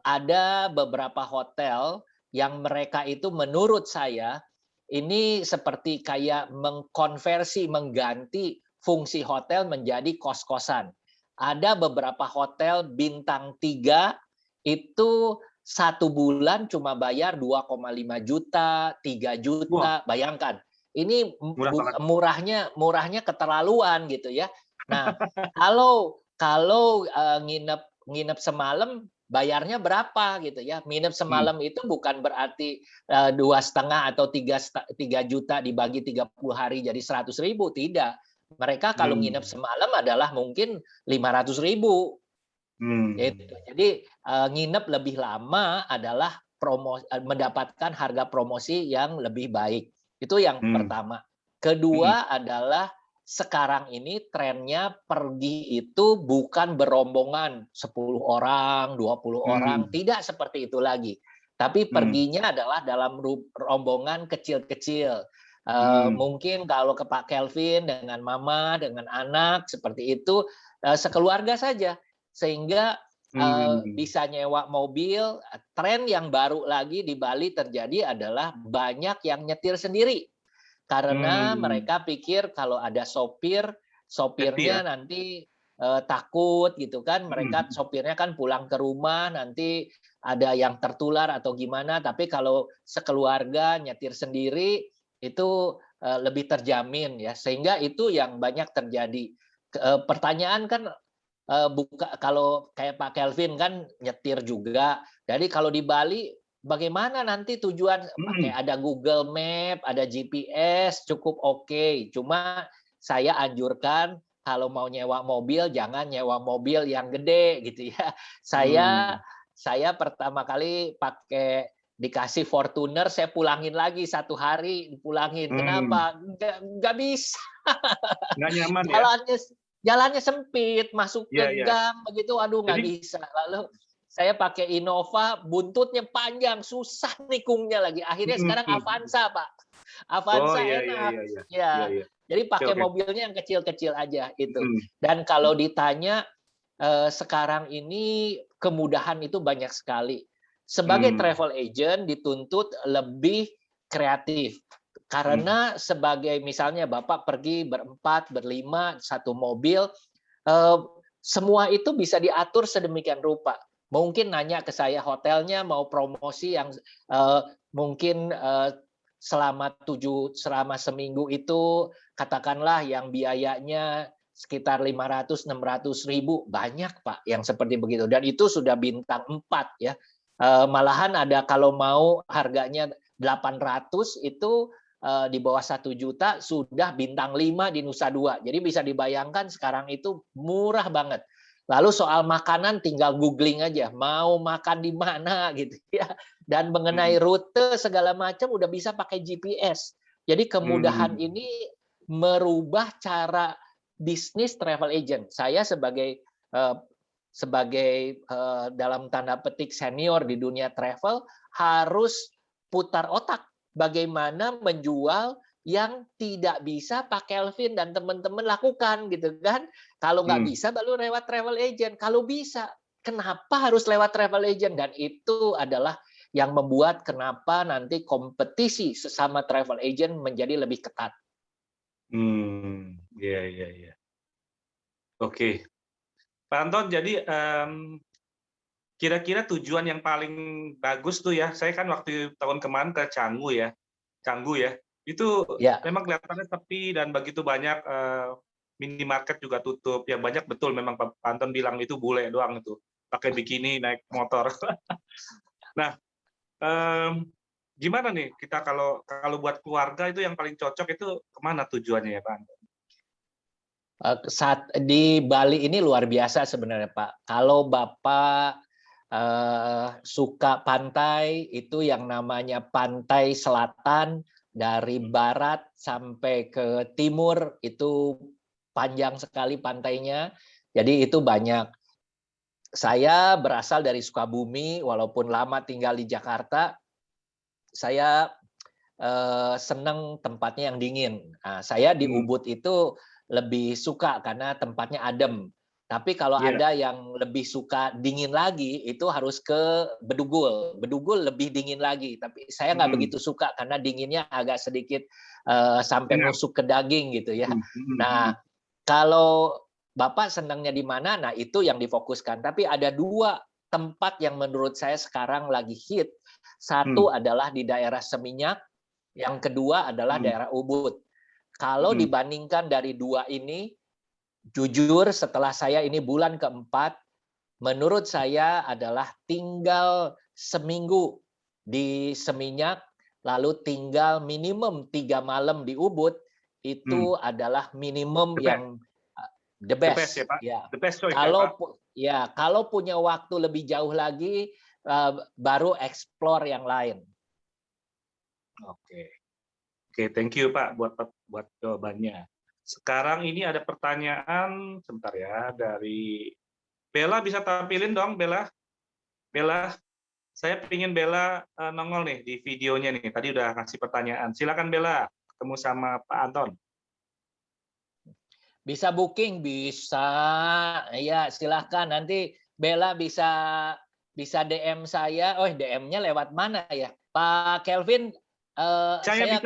ada beberapa hotel yang mereka itu menurut saya ini seperti kayak mengkonversi, mengganti fungsi hotel menjadi kos-kosan. Ada beberapa hotel bintang 3 itu 1 bulan cuma bayar 2,5 juta, 3 juta, bayangkan. Ini murahnya keterlaluan gitu ya. Nah, kalau nginep semalam bayarnya berapa gitu ya. Nginep semalam itu bukan berarti 2,5 atau 3 juta dibagi 30 hari jadi 100.000, tidak. Mereka kalau nginep semalam adalah mungkin 500.000. Gitu. Jadi nginep lebih lama adalah mendapatkan harga promosi yang lebih baik. Itu yang pertama. Kedua adalah sekarang ini trennya pergi itu bukan berombongan 10 orang, 20 orang, tidak seperti itu lagi. Tapi perginya adalah dalam rombongan kecil-kecil. Mungkin kalau ke Pak Kelvin dengan mama, dengan anak seperti itu sekeluarga saja, sehingga bisa nyewa mobil. Tren yang baru lagi di Bali terjadi adalah banyak yang nyetir sendiri karena mereka pikir kalau ada sopirnya nanti takut gitu kan. Mereka sopirnya kan pulang ke rumah nanti ada yang tertular atau gimana. Tapi kalau sekeluarga nyetir sendiri itu lebih terjamin ya, sehingga itu yang banyak terjadi. Pertanyaan kan kalau kayak Pak Kelvin kan nyetir juga. Jadi kalau di Bali bagaimana nanti tujuan, pakai ada Google Map, ada GPS, cukup oke. Cuma saya anjurkan kalau mau nyewa mobil jangan nyewa mobil yang gede gitu ya. Saya pertama kali pakai dikasih Fortuner, saya pulangin lagi 1 hari, dipulangin. Kenapa? Nggak bisa. Nggak nyaman ya? Jalannya sempit, masuk ke gang begitu, aduh nggak bisa. Lalu saya pakai Innova, buntutnya panjang, susah nikungnya lagi. Akhirnya sekarang Avanza, Pak. Avanza enak. Jadi pakai mobilnya yang kecil-kecil aja itu. Dan kalau ditanya sekarang ini kemudahan itu banyak sekali. Sebagai travel agent dituntut lebih kreatif. Karena sebagai misalnya Bapak pergi berempat, berlima, 1 mobil, semua itu bisa diatur sedemikian rupa. Mungkin nanya ke saya hotelnya mau promosi yang mungkin selama seminggu itu katakanlah yang biayanya sekitar 500-600 ribu, banyak Pak yang seperti begitu. Dan itu sudah bintang 4 ya. Malahan ada kalau mau harganya 800 itu di bawah 1 juta sudah bintang 5 di Nusa Dua. Jadi bisa dibayangkan sekarang itu murah banget. Lalu soal makanan tinggal googling aja, mau makan di mana gitu ya. Dan mengenai rute segala macam udah bisa pakai GPS. Jadi kemudahan ini merubah cara bisnis travel agent. Saya sebagai dalam tanda petik senior di dunia travel harus putar otak bagaimana menjual yang tidak bisa Pak Kelvin dan teman-teman lakukan gitu kan. Kalau nggak bisa baru lewat travel agent. Kalau bisa, kenapa harus lewat travel agent? Dan itu adalah yang membuat kenapa nanti kompetisi sesama travel agent menjadi lebih ketat. Iya. Oke. Pak Anton, jadi kira-kira tujuan yang paling bagus tuh ya, saya kan waktu tahun kemarin ke Canggu ya, itu memang kelihatannya sepi dan begitu banyak minimarket juga tutup. Ya banyak betul memang Pak Anton bilang itu bule doang itu. Pakai bikini naik motor. Nah, gimana nih kita kalau buat keluarga itu yang paling cocok itu kemana tujuannya ya Pak Anton? Saat di Bali ini luar biasa sebenarnya Pak. Kalau Bapak suka pantai, itu yang namanya pantai selatan dari barat sampai ke timur itu panjang sekali pantainya. Jadi itu banyak. Saya berasal dari Sukabumi, walaupun lama tinggal di Jakarta, saya senang tempatnya yang dingin. Nah, saya di Ubud itu lebih suka karena tempatnya adem. Tapi kalau ada yang lebih suka dingin lagi, itu harus ke Bedugul. Bedugul lebih dingin lagi. Tapi saya nggak begitu suka karena dinginnya agak sedikit sampai nusuk ke daging gitu ya. Nah, kalau Bapak senangnya di mana? Nah, itu yang difokuskan. Tapi ada dua tempat yang menurut saya sekarang lagi hit. Satu adalah di daerah Seminyak, yang kedua adalah daerah Ubud. Kalau dibandingkan dari dua ini, jujur setelah saya ini bulan keempat, menurut saya adalah tinggal seminggu di Seminyak, lalu tinggal minimum 3 malam di Ubud, itu adalah minimum yang the best. Ya, Pak. Ya. The best choice, kalau punya waktu lebih jauh lagi, baru explore yang lain. Oke, thank you Pak buat jawabannya. Sekarang ini ada pertanyaan, sebentar ya, dari Bella. Bisa tampilin dong Bella. Bella, saya ingin Bella nongol nih di videonya nih. Tadi udah kasih pertanyaan. Silakan Bella, ketemu sama Pak Anton. Bisa booking, bisa. Ya, silahkan. Nanti Bella bisa DM saya. Oh, DM-nya lewat mana ya? Pak Kelvin, saya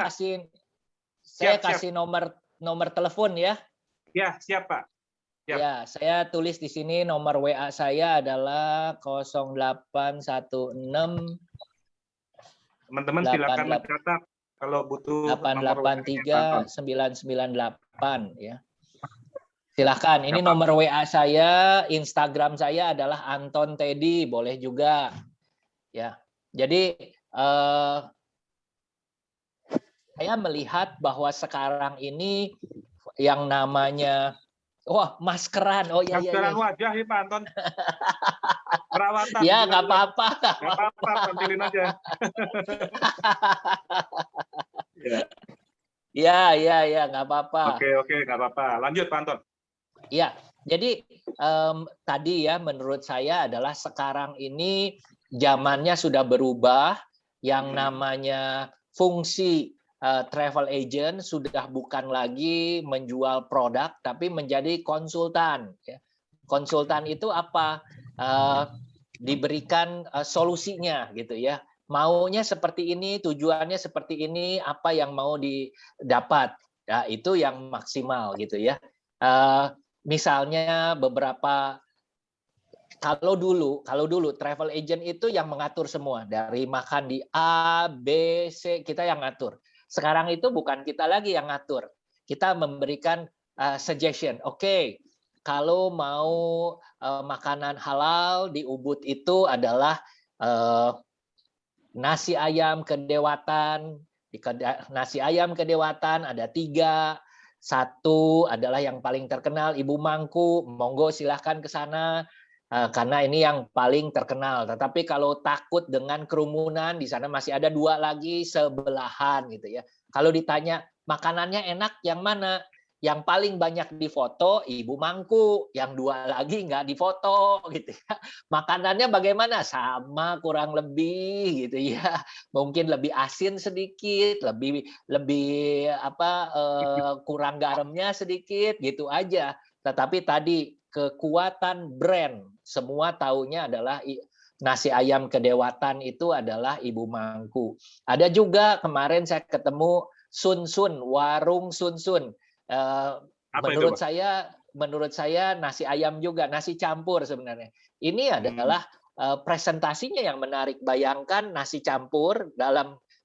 kasih nomor telepon ya. Ya, siap Pak. Siap. Ya, saya tulis di sini nomor WA saya adalah 0816. Teman-teman silakan mencatat kalau butuh 883 998 ya. Silahkan, ini nomor WA saya, Instagram saya adalah Anton Teddy, boleh juga. Ya, jadi saya melihat bahwa sekarang ini yang namanya maskeran. Oh iya. Maskeran wajah ya Pak Anton. Perawatan. Ya nggak apa-apa. Nggak apa-apa, tampilin aja. Ya nggak apa-apa. Oke nggak apa-apa. Lanjut Pak Anton. Ya, jadi tadi ya menurut saya adalah sekarang ini zamannya sudah berubah, yang namanya fungsi travel agent sudah bukan lagi menjual produk, tapi menjadi konsultan. Konsultan itu apa? Diberikan solusinya gitu ya. Maunya seperti ini, tujuannya seperti ini, apa yang mau didapat. Nah, itu yang maksimal gitu ya. Misalnya kalau dulu travel agent itu yang mengatur semua, dari makan di A, B, C kita yang ngatur. Sekarang itu bukan kita lagi yang ngatur. Kita memberikan suggestion. Oke, kalau mau makanan halal di Ubud itu adalah nasi ayam kedewatan. Nasi ayam kedewatan ada 3. Satu adalah yang paling terkenal Ibu Mangku, monggo silahkan ke sana karena ini yang paling terkenal. Tetapi kalau takut dengan kerumunan, di sana masih ada 2 lagi sebelahan gitu ya. Kalau ditanya makanannya enak yang mana? Yang paling banyak difoto Ibu Mangku, yang 2 lagi nggak difoto gitu ya. Makanannya bagaimana? Sama kurang lebih gitu ya. Mungkin lebih asin sedikit, lebih kurang garamnya sedikit gitu aja. Tetapi tadi kekuatan brand, semua taunya adalah nasi ayam kedewatan itu adalah Ibu Mangku. Ada juga kemarin saya ketemu Sun, warung Sun. Menurut saya nasi ayam juga, nasi campur sebenarnya. Ini adalah presentasinya yang menarik. Bayangkan nasi campur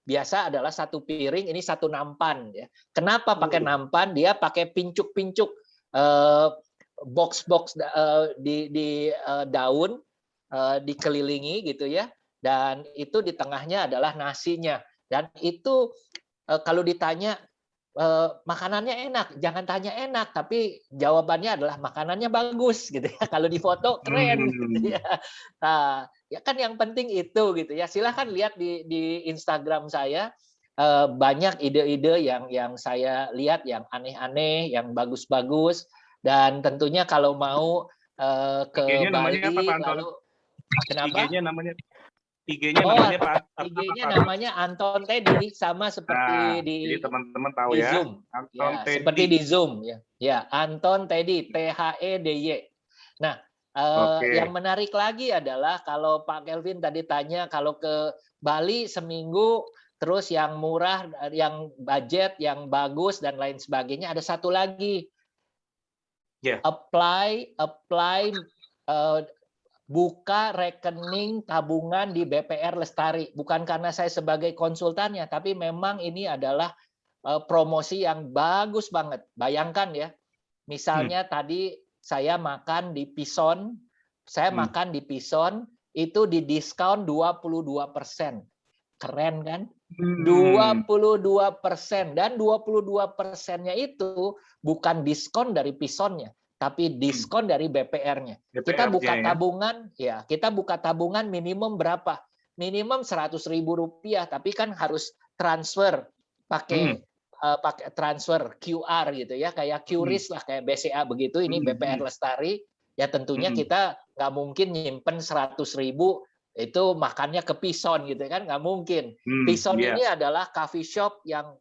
biasa adalah 1 piring, ini 1 nampan ya. Kenapa pakai nampan? Dia pakai pincuk-pincuk. box-box di daun dikelilingi gitu ya, dan itu di tengahnya adalah nasinya. Dan itu kalau ditanya makanannya enak, jangan tanya enak, tapi jawabannya adalah makanannya bagus gitu ya. Kalau di foto keren gitu ya. Nah, ya kan yang penting itu gitu ya. Silahkan lihat di Instagram saya, banyak ide-ide yang saya lihat yang aneh-aneh, yang bagus-bagus. Dan tentunya kalau mau ke IG-nya namanya apa, Pak Bali, Anton? lalu kenapa? IG-nya namanya Pak IG-nya apa? namanya Anton Teddy, sama seperti Nah, jadi teman-teman tahu di ya, Zoom. Anton Ya, seperti Teddy. di Zoom ya. Ya, Anton Teddy, THEDY. Nah, yang Oke. menarik lagi adalah kalau Pak Kelvin tadi tanya kalau ke Bali seminggu, terus yang murah, yang budget, yang bagus dan lain sebagainya, ada satu lagi. Ya. Apply buka rekening tabungan di BPR Lestari. Bukan karena saya sebagai konsultannya, tapi memang ini adalah promosi yang bagus banget. Bayangkan ya, misalnya tadi saya makan di Pison, itu didiskon 22%. Keren kan? 22%, dan 22%-nya itu bukan diskon dari Pisonnya, tapi diskon dari BPR-nya. Kita buka tabungan, ya kita buka tabungan minimum berapa? Minimum Rp100.000, tapi kan harus transfer pakai transfer QR gitu ya, kayak QRIS lah, kayak BCA begitu. Ini BPR Lestari, ya tentunya kita nggak mungkin nyimpen 100.000 itu makannya ke Pison gitu kan, nggak mungkin. Pison ini adalah coffee shop yang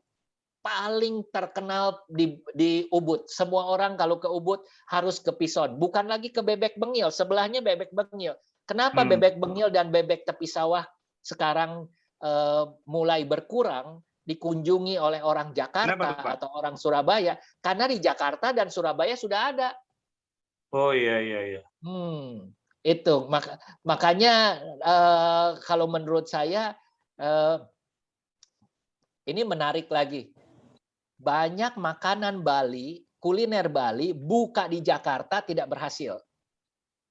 paling terkenal di Ubud. Semua orang kalau ke Ubud harus ke Pison, bukan lagi ke Bebek Bengil, sebelahnya Bebek Bengil. Kenapa Bebek Bengil dan bebek tepi sawah sekarang mulai berkurang dikunjungi oleh orang Jakarta atau orang Surabaya? Karena di Jakarta dan Surabaya sudah ada. Oh iya. Itu makanya kalau menurut saya ini menarik lagi. Banyak makanan Bali, kuliner Bali buka di Jakarta tidak berhasil.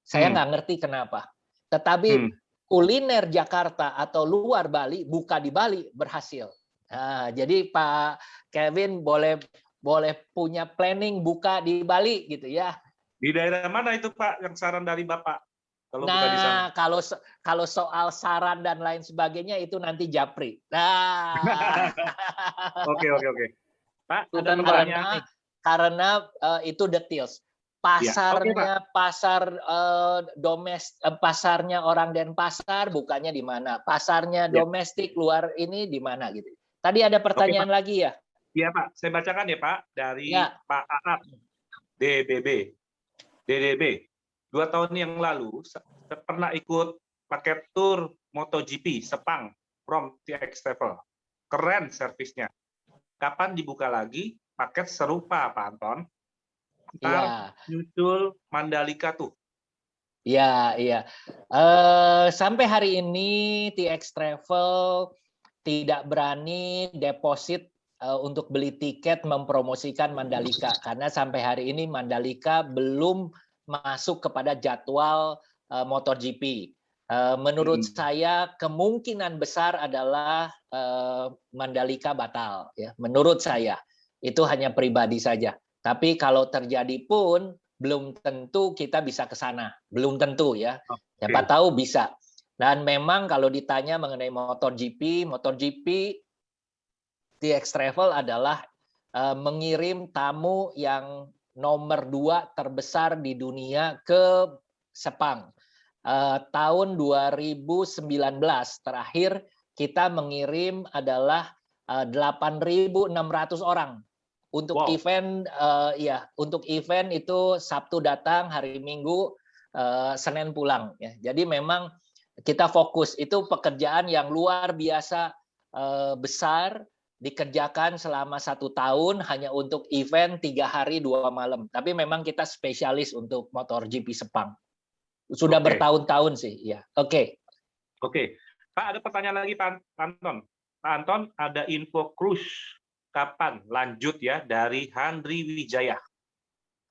Saya nggak ngerti kenapa. Tetapi kuliner Jakarta atau luar Bali buka di Bali berhasil. Nah, jadi Pak Kevin boleh punya planning buka di Bali gitu ya. Di daerah mana itu Pak yang saran dari Bapak? Nah, kalau soal saran dan lain sebagainya itu nanti Japri. Nah, oke. Pak, ada pertanyaan. Karena itu details. Pasarnya, pasarnya orang Denpasar bukannya di mana? Pasarnya domestik luar ini di mana gitu? Tadi ada pertanyaan lagi ya? Iya Pak, saya bacakan ya Pak dari Pak Arab DDB. 2 tahun yang lalu saya pernah ikut paket tour MotoGP Sepang from TX Travel. Keren servisnya. Kapan dibuka lagi paket serupa Pak Anton? Ntar nyusul Mandalika tuh. Iya. Sampai hari ini TX Travel tidak berani deposit untuk beli tiket mempromosikan Mandalika karena sampai hari ini Mandalika belum masuk kepada jadwal MotoGP. Menurut saya kemungkinan besar adalah Mandalika batal. Ya, menurut saya itu hanya pribadi saja. Tapi kalau terjadi pun belum tentu kita bisa ke sana. Belum tentu ya. Siapa tahu bisa. Dan memang kalau ditanya mengenai MotoGP TX Travel adalah mengirim tamu yang nomor 2 terbesar di dunia ke Sepang. Tahun 2019 terakhir kita mengirim adalah 8.600 orang untuk event untuk event itu Sabtu datang, hari Minggu, Senin pulang ya. Jadi memang kita fokus, itu pekerjaan yang luar biasa besar, dikerjakan selama 1 tahun hanya untuk event 3 hari 2 malam. Tapi memang kita spesialis untuk MotoGP Sepang. Sudah bertahun-tahun sih, ya. Oke. Pak, ada pertanyaan lagi Pak Anton. Pak Anton, ada info cruise kapan lanjut ya dari Handri Wijaya?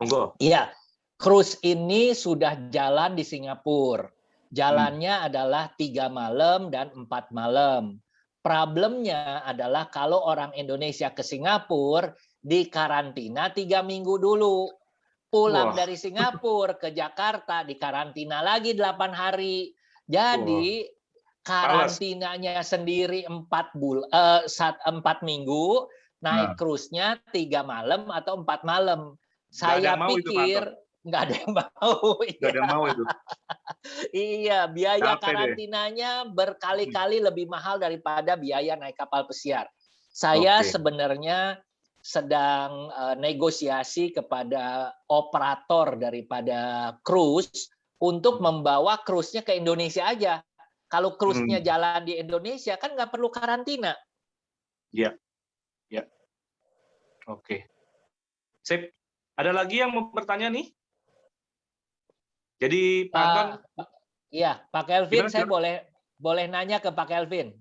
Monggo. Iya, cruise ini sudah jalan di Singapura. Jalannya adalah 3 malam dan 4 malam. Problemnya adalah kalau orang Indonesia ke Singapura, di karantina 3 minggu dulu. Pulang dari Singapura ke Jakarta, di karantina lagi 8 hari. Jadi karantinanya sendiri 4 minggu, naik cruise-nya 3 malam atau 4 malam. Saya pikir nggak ada yang mau. Nggak ada yang mau itu. Iya, biaya karantinanya berkali-kali lebih mahal daripada biaya naik kapal pesiar. Saya sebenarnya sedang negosiasi kepada operator daripada cruise untuk membawa cruise-nya ke Indonesia aja. Kalau cruise-nya jalan di Indonesia kan nggak perlu karantina. Iya, ya. Oke. Sip. Ada lagi yang mau bertanya nih? Jadi Pak Anton. Iya, Pak Kelvin, saya boleh nanya ke Pak Kelvin.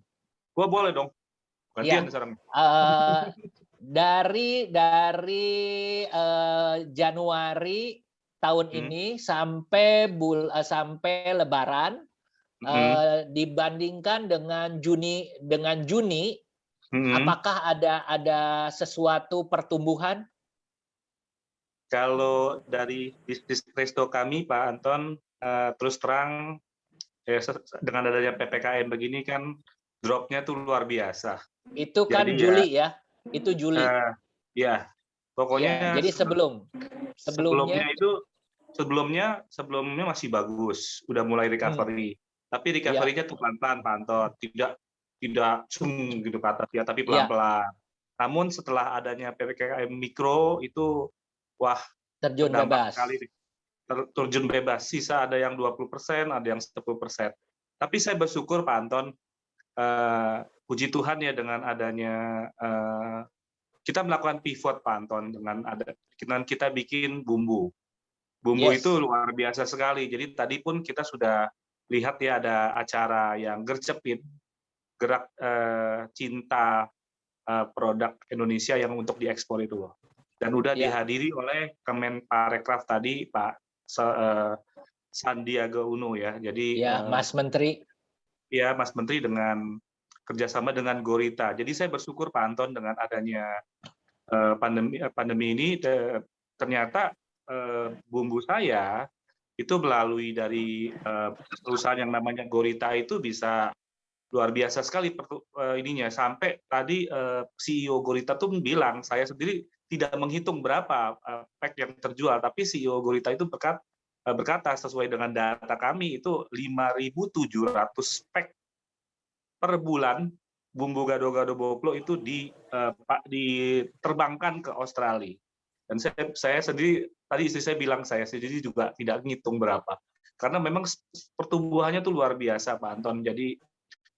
Gua boleh dong. Gantian sekarang. Dari Januari tahun ini sampai Lebaran, dibandingkan dengan Juni, apakah ada sesuatu pertumbuhan? Kalau dari bisnis resto kami, Pak Anton, terus terang dengan adanya PPKM begini kan drop-nya tuh luar biasa. Itu kan Juli ya? Itu Juli. Ya, pokoknya. Jadi sebelumnya masih bagus, udah mulai recovery. Tapi recovery-nya tuh pelan-pelan, Pak Anton. Tidak cung gitu ke atas ya, tapi pelan-pelan. Namun setelah adanya PPKM mikro itu terjun bebas. Terjun bebas. Sisa ada yang 20%, ada yang 10%. Tapi saya bersyukur Pak Anton, puji Tuhan ya dengan adanya kita melakukan pivot Pak Anton dengan kita bikin bumbu. Bumbu itu luar biasa sekali. Jadi tadi pun kita sudah lihat ya ada acara yang gercepin gerak cinta produk Indonesia yang untuk diekspor itu loh. Dan udah dihadiri oleh Kemenparekraf tadi Pak Sandiaga Uno ya. Jadi Mas Menteri. Ya, Mas Menteri dengan kerjasama dengan Gorita. Jadi saya bersyukur Pak Anton dengan adanya pandemi ini ternyata bumbu saya itu melalui dari perusahaan yang namanya Gorita itu bisa luar biasa sekali ininya. Sampai tadi CEO Gorita tuh bilang, saya sendiri tidak menghitung berapa pack yang terjual, tapi CEO Gorita itu berkata sesuai dengan data kami itu 5.700 pack per bulan bumbu gado-gado Boplo itu diterbangkan ke Australia. Dan saya sendiri, tadi istri saya bilang saya sendiri juga tidak ngitung berapa. Karena memang pertumbuhannya tuh luar biasa Pak Anton. Jadi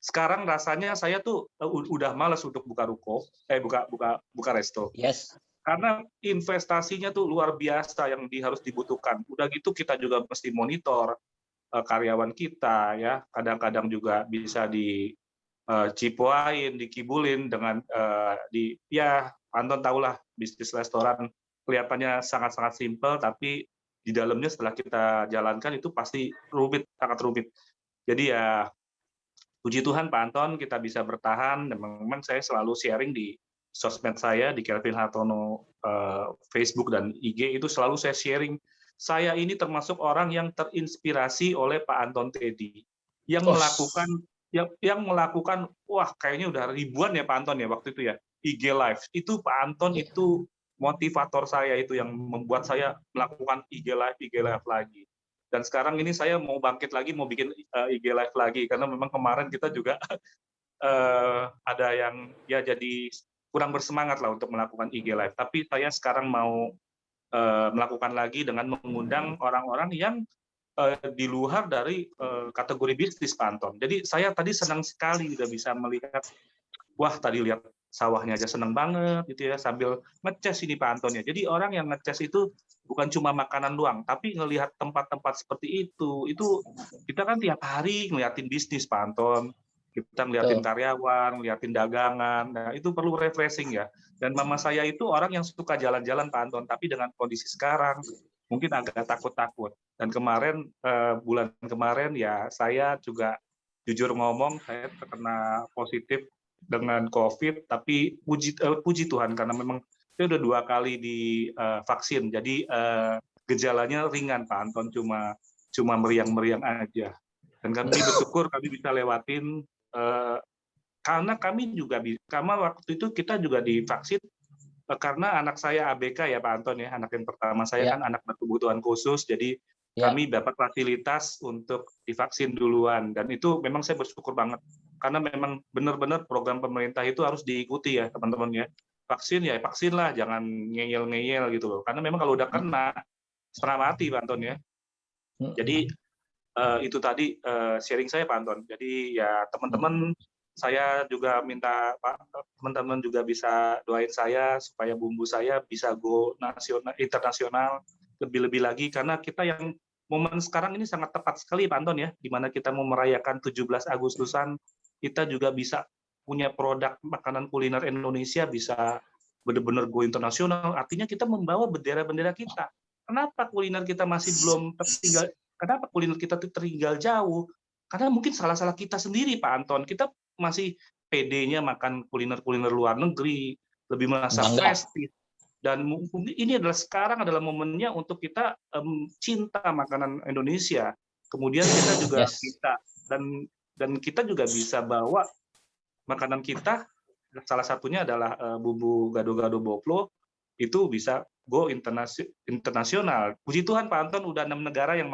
sekarang rasanya saya tuh udah malas untuk buka resto. Yes. Karena investasinya tuh luar biasa yang harus dibutuhkan. Udah gitu kita juga mesti monitor karyawan kita ya. Kadang-kadang juga bisa dicipuain, dikibulin dengan Anton tahulah bisnis restoran kelihatannya sangat-sangat simpel, tapi di dalamnya setelah kita jalankan itu pasti rumit, sangat rumit. Jadi ya puji Tuhan Pak Anton kita bisa bertahan. Dan memang saya selalu sharing di sosmed saya, di Kelvin Hartono Facebook dan IG itu selalu saya sharing. Saya ini termasuk orang yang terinspirasi oleh Pak Anton Teddy yang melakukan kayaknya udah ribuan ya Pak Anton ya waktu itu ya IG Live. Itu Pak Anton itu motivator saya, itu yang membuat saya melakukan IG Live lagi. Dan sekarang ini saya mau bangkit lagi, mau bikin IG Live lagi karena memang kemarin kita juga ada yang ya jadi kurang bersemangat lah untuk melakukan IG Live. Tapi saya sekarang mau melakukan lagi dengan mengundang orang-orang yang di luar dari kategori bisnis Pak Anton. Jadi saya tadi senang sekali udah bisa melihat, tadi lihat sawahnya aja senang banget gitu ya, sambil ngecas ini Pak Anton ya. Jadi orang yang ngecas itu bukan cuma makanan doang, tapi ngelihat tempat-tempat seperti itu kita kan tiap hari ngeliatin bisnis Pak Anton. Kita ngeliatin karyawan, ngeliatin dagangan, nah itu perlu refreshing ya. Dan mama saya itu orang yang suka jalan-jalan, Pak Anton, tapi dengan kondisi sekarang mungkin agak takut-takut. Dan kemarin, bulan kemarin ya saya juga jujur ngomong, saya terkena positif dengan COVID, tapi puji Tuhan karena memang saya udah 2 kali divaksin, jadi gejalanya ringan, Pak Anton, cuma meriang-meriang aja. Dan kami bersyukur kami bisa lewatin, karena karena waktu itu kita juga divaksin karena anak saya ABK ya Pak Anton ya, anak yang pertama saya kan anak berkebutuhan khusus, jadi kami dapat fasilitas untuk divaksin duluan, dan itu memang saya bersyukur banget karena memang benar-benar program pemerintah itu harus diikuti ya teman-teman ya. Vaksin ya vaksin lah, jangan ngeyel-ngeyel gitu loh, karena memang kalau udah kena setengah mati Pak Anton ya. Jadi itu tadi sharing saya Pak Anton. Jadi ya teman-teman, saya juga minta teman-teman juga bisa doain saya supaya bumbu saya bisa go internasional lebih-lebih lagi, karena kita yang momen sekarang ini sangat tepat sekali Pak Anton ya, di mana kita mau merayakan 17 Agustusan, kita juga bisa punya produk makanan kuliner Indonesia bisa benar-benar go internasional, artinya kita membawa bendera-bendera kita. Kenapa kuliner kita masih belum tertinggal? Kenapa kuliner kita tertinggal jauh? Karena mungkin salah-salah kita sendiri Pak Anton, kita masih PD-nya makan kuliner-kuliner luar negeri, lebih merasa prestis. Dan mungkin ini sekarang adalah momennya untuk kita cinta makanan Indonesia. Kemudian kita juga bisa dan kita juga bisa bawa makanan kita. Salah satunya adalah bumbu gado-gado Boplo, itu bisa go internasional. Puji Tuhan Pak Anton, udah 6 negara yang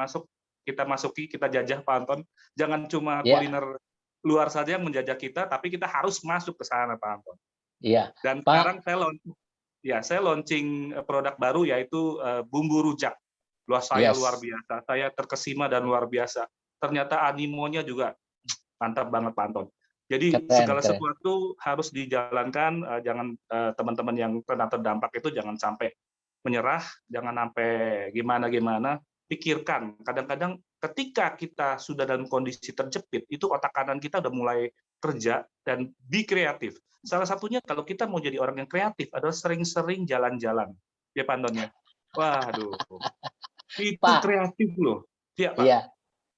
kita masuki, kita jajah Pak Anton. Jangan cuma kuliner luar saja yang menjajah kita, tapi kita harus masuk ke sana, Pak Anton. Iya. Dan sekarang saya launching produk baru, yaitu bumbu rujak. Saya luar biasa, saya terkesima dan luar biasa. Ternyata animonya juga mantap banget, Pak Anton. Jadi segala sesuatu harus dijalankan, jangan teman-teman yang terdampak itu jangan sampai menyerah, jangan sampai gimana-gimana. Pikirkan, kadang-kadang ketika kita sudah dalam kondisi terjepit, itu otak kanan kita udah mulai kerja, dan be kreatif. Salah satunya kalau kita mau jadi orang yang kreatif adalah sering-sering jalan-jalan. Ya Pak Anton ya? Waduh, itu Pak, kreatif loh. Ya, Pak. Iya,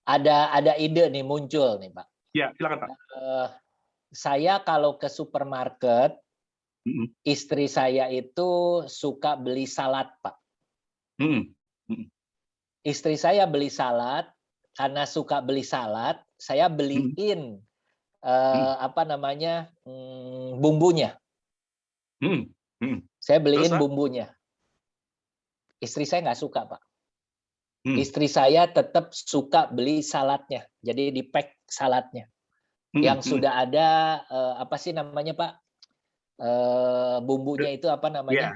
ada ide nih muncul nih Pak. Ya, silakan Pak. Saya kalau ke supermarket, istri saya itu suka beli salad Pak. Istri saya beli salad, karena suka beli salad, saya beliin bumbunya. Saya beliin bumbunya. Istri saya nggak suka Pak. Istri saya tetap suka beli saladnya, jadi di pack saladnya. Yang sudah ada apa sih namanya Pak? Bumbunya itu apa namanya?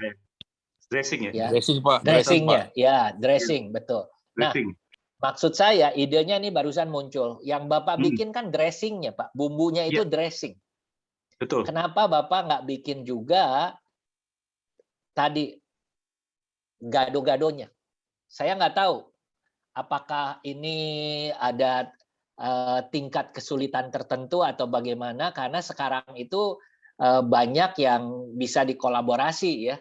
Dressing ya? Dressing Pak. Dressingnya, ya dressing betul. Nah, maksud saya idenya nih barusan muncul. Yang Bapak bikin kan dressingnya Pak, bumbunya itu dressing. Betul. Kenapa Bapak nggak bikin juga tadi gado-gadonya? Saya nggak tahu apakah ini ada tingkat kesulitan tertentu atau bagaimana, karena sekarang itu banyak yang bisa dikolaborasi ya.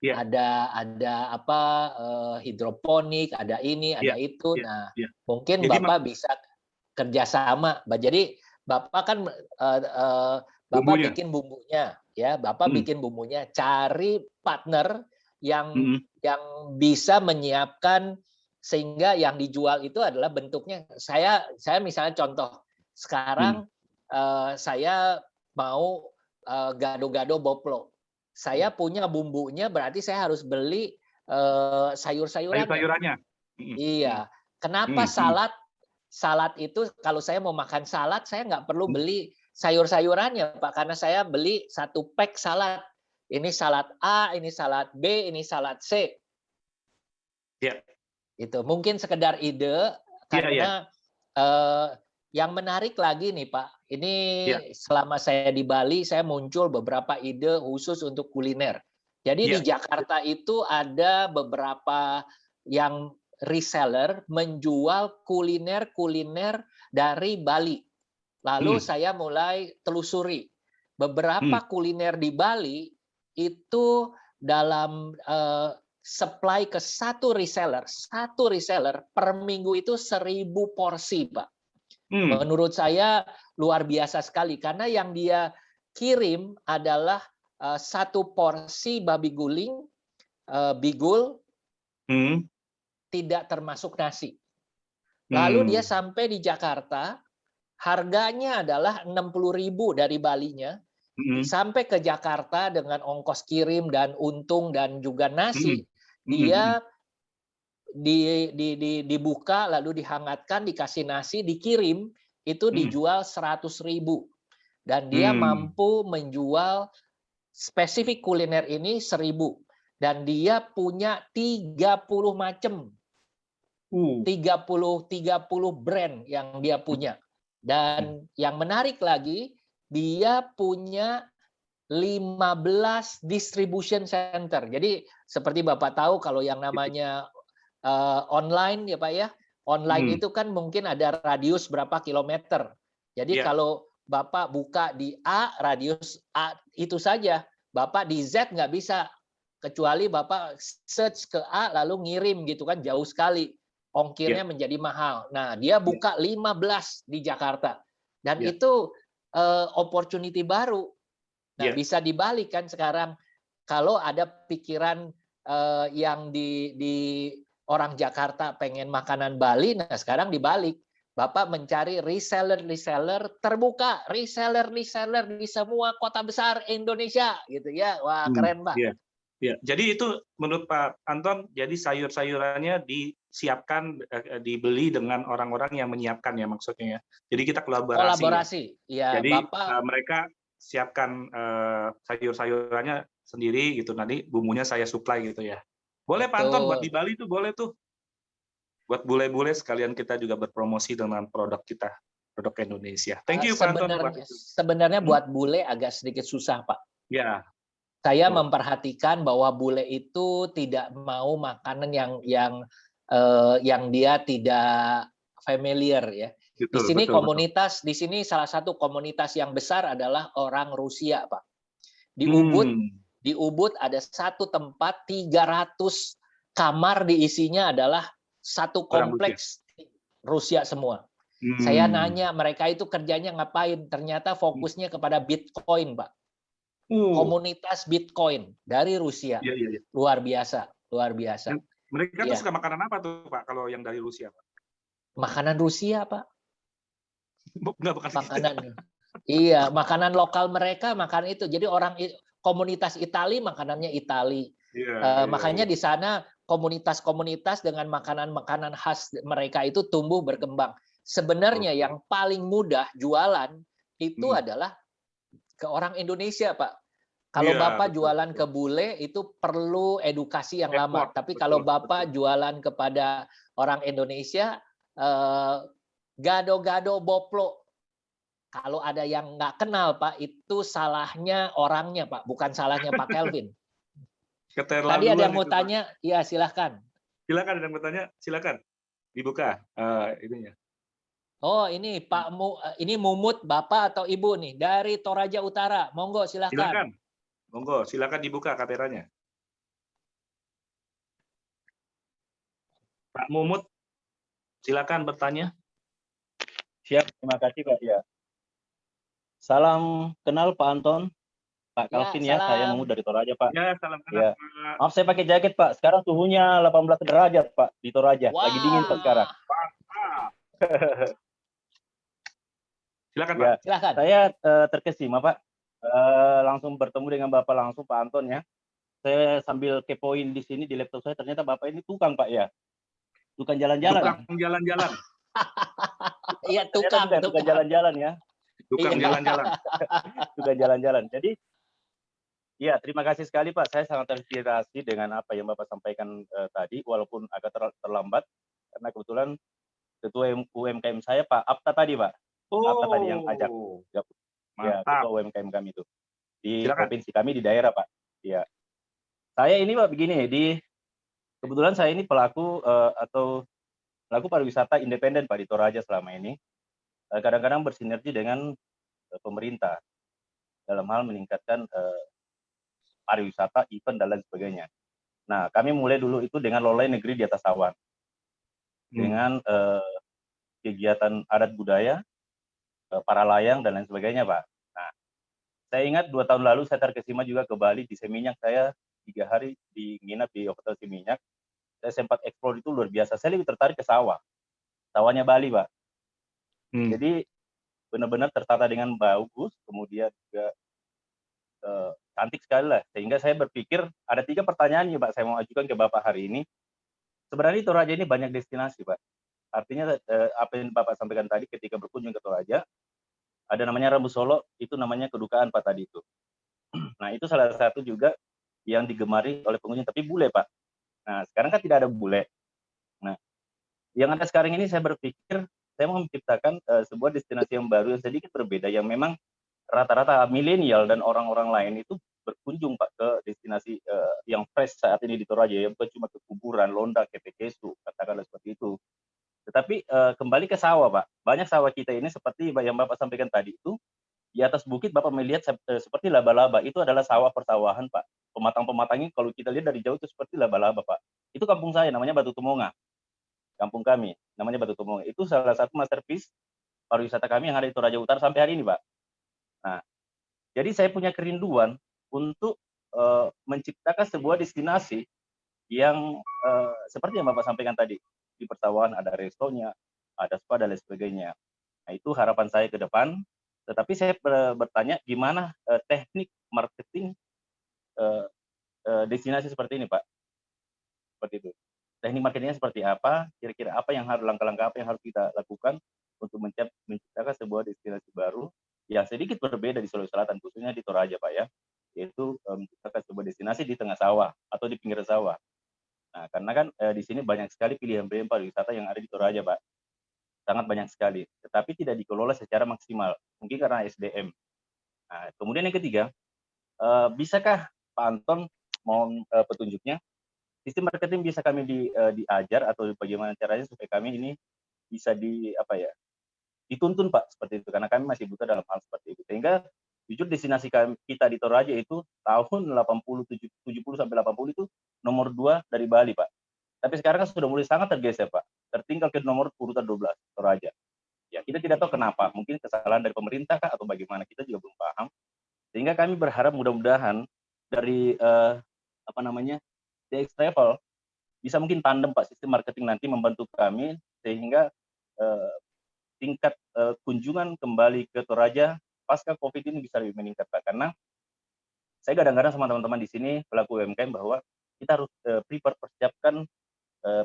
Ada apa hidroponik, ada ini, ada itu. Nah, mungkin jadi, Bapak bisa kerjasama. Jadi Bapak kan Bapak bikin bumbunya, ya. Bapak bikin bumbunya. Cari partner yang bisa menyiapkan sehingga yang dijual itu adalah bentuknya. Saya misalnya contoh sekarang saya mau gado-gado Boplo. Saya punya bumbunya, berarti saya harus beli sayur-sayurannya. Iya. Kenapa salad itu kalau saya mau makan salad, saya nggak perlu beli sayur-sayurannya, Pak, karena saya beli satu pack salad. Ini salad A, ini salad B, ini salad C. Ya. Itu mungkin sekedar ide, karena yang menarik lagi nih Pak, ini selama saya di Bali, saya muncul beberapa ide khusus untuk kuliner. Jadi di Jakarta itu ada beberapa yang reseller menjual kuliner-kuliner dari Bali. Lalu saya mulai telusuri beberapa kuliner di Bali itu dalam supply ke satu reseller per minggu itu 1.000 porsi, Pak. Menurut saya luar biasa sekali karena yang dia kirim adalah satu porsi babi guling bigul tidak termasuk nasi. Lalu dia sampai di Jakarta, harganya adalah 60.000 dari Balinya. Sampai ke Jakarta dengan ongkos kirim dan untung dan juga nasi, dia dibuka lalu dihangatkan, dikasih nasi, dikirim, itu dijual 100.000. Dan dia mampu menjual spesifik kuliner ini 1.000. Dan dia punya 30 macam. 30 brand yang dia punya. Dan yang menarik lagi, dia punya 15 distribution center. Jadi seperti Bapak tahu kalau yang namanya online ya Pak ya, online itu kan mungkin ada radius berapa kilometer. Jadi kalau Bapak buka di A, radius A itu saja. Bapak di Z nggak bisa, kecuali Bapak search ke A lalu ngirim gitu kan, jauh sekali. Ongkirnya menjadi mahal. Nah, dia buka 15 di Jakarta. Dan itu opportunity baru. Nah, bisa dibalik kan sekarang. Kalau ada pikiran yang di orang Jakarta pengen makanan Bali, nah sekarang dibalik. Bapak mencari reseller terbuka, reseller di semua kota besar Indonesia gitu ya. Wah, keren, Pak. Ya, jadi itu menurut Pak Anton, jadi sayur-sayurannya disiapkan, dibeli dengan orang-orang yang menyiapkan ya maksudnya ya. Jadi kita kolaborasi. Ya, jadi Bapak mereka siapkan sayur-sayurannya sendiri gitu, nanti bumbunya saya supply gitu ya. Boleh Pak Anton, buat di Bali tuh boleh tuh. Buat bule-bule sekalian kita juga berpromosi dengan produk kita, produk Indonesia. Thank you Pak Anton. Sebenarnya buat bule agak sedikit susah Pak. Ya. Saya memperhatikan bahwa bule itu tidak mau makanan yang dia tidak familiar ya. Di sini komunitas, di sini salah satu komunitas yang besar adalah orang Rusia, Pak. Di Ubud ada satu tempat 300 kamar diisinya adalah satu kompleks Rusia semua. Saya nanya mereka itu kerjanya ngapain? Ternyata fokusnya kepada Bitcoin, Pak. Komunitas Bitcoin dari Rusia. Luar biasa, luar biasa. Mereka tuh suka makanan apa tuh Pak kalau yang dari Rusia, Pak? Makanan Rusia, Pak. Bukan makanan. Iya, makanan lokal mereka makan itu. Jadi orang komunitas Itali makanannya Itali. Makanya di sana komunitas-komunitas dengan makanan-makanan khas mereka itu tumbuh berkembang. Sebenarnya yang paling mudah jualan itu adalah ke orang Indonesia, Pak. Kalau Bapak jualan ke bule itu perlu edukasi yang lama. Tapi kalau Bapak jualan kepada orang Indonesia, gado-gado boplo. Kalau ada yang nggak kenal, Pak, itu salahnya orangnya, Pak. Bukan salahnya Pak Kelvin. Tadi ada yang mau tanya? Ya, silahkan. Silakan, ada yang mau tanya? Silakan. Dibuka ininya. Oh, ini Pak ini Mumut, Bapak atau Ibu nih dari Toraja Utara. Monggo silakan. Silakan. Monggo, silakan dibuka kameranya. Pak Mumut, silakan bertanya. Siap, terima kasih Pak ya. Salam kenal Pak Anton, Pak Kelvin ya, saya Mumut dari Toraja Pak. Ya, salam kenal. Ya. Maaf saya pakai jaket Pak, sekarang suhunya 18 derajat Pak di Toraja, lagi dingin Pak sekarang. Silakan ya, Pak. Silakan. Saya terkesima Pak, langsung bertemu dengan Bapak langsung Pak Anton ya. Saya sambil kepoin di sini di laptop saya, ternyata Bapak ini tukang Pak ya, tukang jalan-jalan. Tukang jalan-jalan. Iya tukang jalan-jalan ya. Tukang jalan-jalan. Tukang jalan-jalan. Jadi, ya terima kasih sekali Pak. Saya sangat terinspirasi dengan apa yang Bapak sampaikan tadi, walaupun agak terlambat karena kebetulan Ketua UMKM saya Pak Apta tadi Pak. Apta tadi yang ajak. Ya, Ketua UMKM kami itu di provinsi kami di daerah Pak. Ya. Saya ini Pak begini, kebetulan saya ini pelaku pelaku pariwisata independen Pak di Toraja selama ini. Kadang-kadang bersinergi dengan pemerintah dalam hal meningkatkan pariwisata, event, dan lain sebagainya. Nah, kami mulai dulu itu dengan Lolai Negeri di Atas Awan. Dengan kegiatan adat budaya, para layang, dan lain sebagainya, Pak. Nah, saya ingat 2 tahun lalu saya terkesima juga ke Bali, di Seminyak saya 3 hari nginap di Hotel Seminyak. Saya sempat eksplor, itu luar biasa. Saya lebih tertarik ke sawah. Sawahnya Bali, Pak. Jadi benar-benar tertata dengan bagus, kemudian juga cantik sekali lah. Sehingga saya berpikir ada 3 pertanyaan nih, Pak, saya mau ajukan ke Bapak hari ini. Sebenarnya di Toraja ini banyak destinasi, Pak. Artinya apa yang Bapak sampaikan tadi ketika berkunjung ke Toraja, ada namanya Rambu Solo, itu namanya kedukaan, Pak, tadi itu. Nah, itu salah satu juga yang digemari oleh pengunjung, tapi bule, Pak. Nah, sekarang kan tidak ada bule. Nah, yang ada sekarang ini saya berpikir saya mau menciptakan sebuah destinasi yang baru yang sedikit berbeda, yang memang rata-rata milenial dan orang-orang lain itu berkunjung, Pak, ke destinasi yang fresh saat ini di Toraja, ya, bukan cuma ke kuburan, Londa, Kepekesu, katakanlah seperti itu. Tetapi kembali ke sawah, Pak. Banyak sawah kita ini seperti yang Bapak sampaikan tadi itu, di atas bukit Bapak melihat seperti laba-laba, itu adalah sawah persawahan, Pak. Pematang-pematangnya kalau kita lihat dari jauh itu seperti laba-laba, Pak. Itu kampung saya, namanya Batu Tumonga. Kampung kami, namanya Batu Tumonga. Itu salah satu masterpiece pariwisata kami yang ada di Toraja Utara sampai hari ini, Pak. Nah, jadi saya punya kerinduan untuk menciptakan sebuah destinasi yang seperti yang Bapak sampaikan tadi, di persawahan ada restonya, ada spa, dan lain sebagainya. Nah, itu harapan saya ke depan. Tetapi saya bertanya gimana teknik marketing destinasi seperti ini, Pak. Seperti itu. Teknik marketingnya seperti apa? Kira-kira apa yang harus langkah-langkah apa yang harus kita lakukan untuk menciptakan sebuah destinasi baru yang sedikit berbeda di Sulawesi Selatan, khususnya di Toraja, Pak, ya. Yaitu menciptakan sebuah destinasi di tengah sawah atau di pinggir sawah. Nah, karena kan di sini banyak sekali pilihan-pilihan pariwisata yang ada di Toraja, Pak. Sangat banyak sekali, tetapi tidak dikelola secara maksimal, mungkin karena SDM. Nah, kemudian yang ketiga, bisakah Pak Anton mohon petunjuknya, sistem marketing bisa kami diajar atau bagaimana caranya supaya kami ini bisa dituntun, Pak, seperti itu, karena kami masih buta dalam hal seperti itu. Sehingga jujur destinasi kita di Toraja itu tahun 70 sampai 80 itu nomor 2 dari Bali, Pak. Tapi sekarang kan sudah mulai sangat tergeser, Pak. Tertinggal ke nomor urutan 12 Toraja. Ya, kita tidak tahu kenapa. Mungkin kesalahan dari pemerintah kah atau bagaimana, kita juga belum paham. Sehingga kami berharap mudah-mudahan dari DX Travel bisa mungkin tandem, Pak, sistem marketing nanti membantu kami sehingga tingkat kunjungan kembali ke Toraja pasca Covid ini bisa lebih meningkat, Pak. Karena saya kadang-kadang sama teman-teman di sini pelaku UMKM bahwa kita harus persiapkan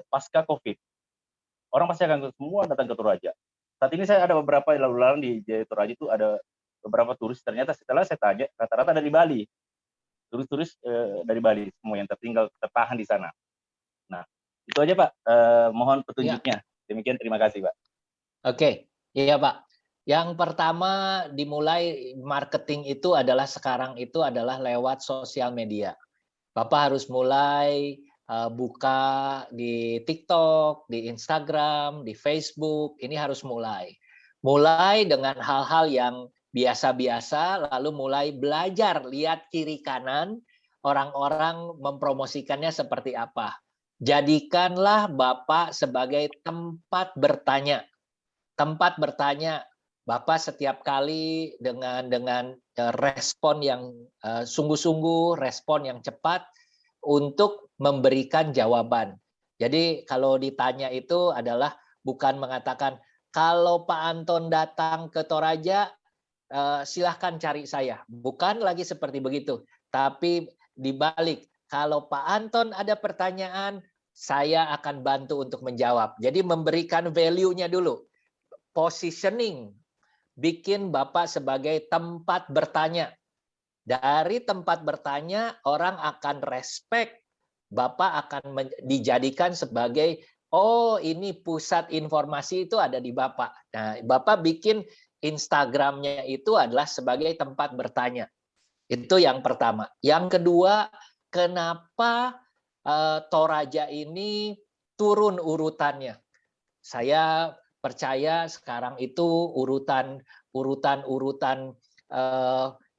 pasca Covid. Orang pasti akan semua datang ke Toraja. Saat ini saya ada beberapa lalu-lalang di Toraja itu ada beberapa turis, ternyata setelah saya tanya rata-rata dari Bali. Turis-turis dari Bali semua yang tertahan di sana. Nah, itu aja, Pak. Mohon petunjuknya. Ya. Demikian, terima kasih, Pak. Oke, iya, Pak. Yang pertama dimulai marketing itu adalah sekarang itu adalah lewat sosial media. Bapak harus mulai buka di TikTok, di Instagram, di Facebook, ini harus mulai. Mulai dengan hal-hal yang biasa-biasa, lalu mulai belajar, lihat kiri kanan, orang-orang mempromosikannya seperti apa. Jadikanlah Bapak sebagai tempat bertanya. Tempat bertanya, Bapak setiap kali dengan respon yang sungguh-sungguh, respon yang cepat, untuk memberikan jawaban. Jadi kalau ditanya itu adalah bukan mengatakan kalau Pak Anton datang ke Toraja silahkan cari saya. Bukan lagi seperti begitu. Tapi dibalik, kalau Pak Anton ada pertanyaan, saya akan bantu untuk menjawab. Jadi memberikan value-nya dulu. Positioning, bikin Bapak sebagai tempat bertanya. Dari tempat bertanya, orang akan respect. Bapak akan dijadikan sebagai, oh ini pusat informasi itu ada di Bapak. Nah, Bapak bikin Instagramnya itu adalah sebagai tempat bertanya. Itu yang pertama. Yang kedua, kenapa Toraja ini turun urutannya? Saya percaya sekarang itu urutan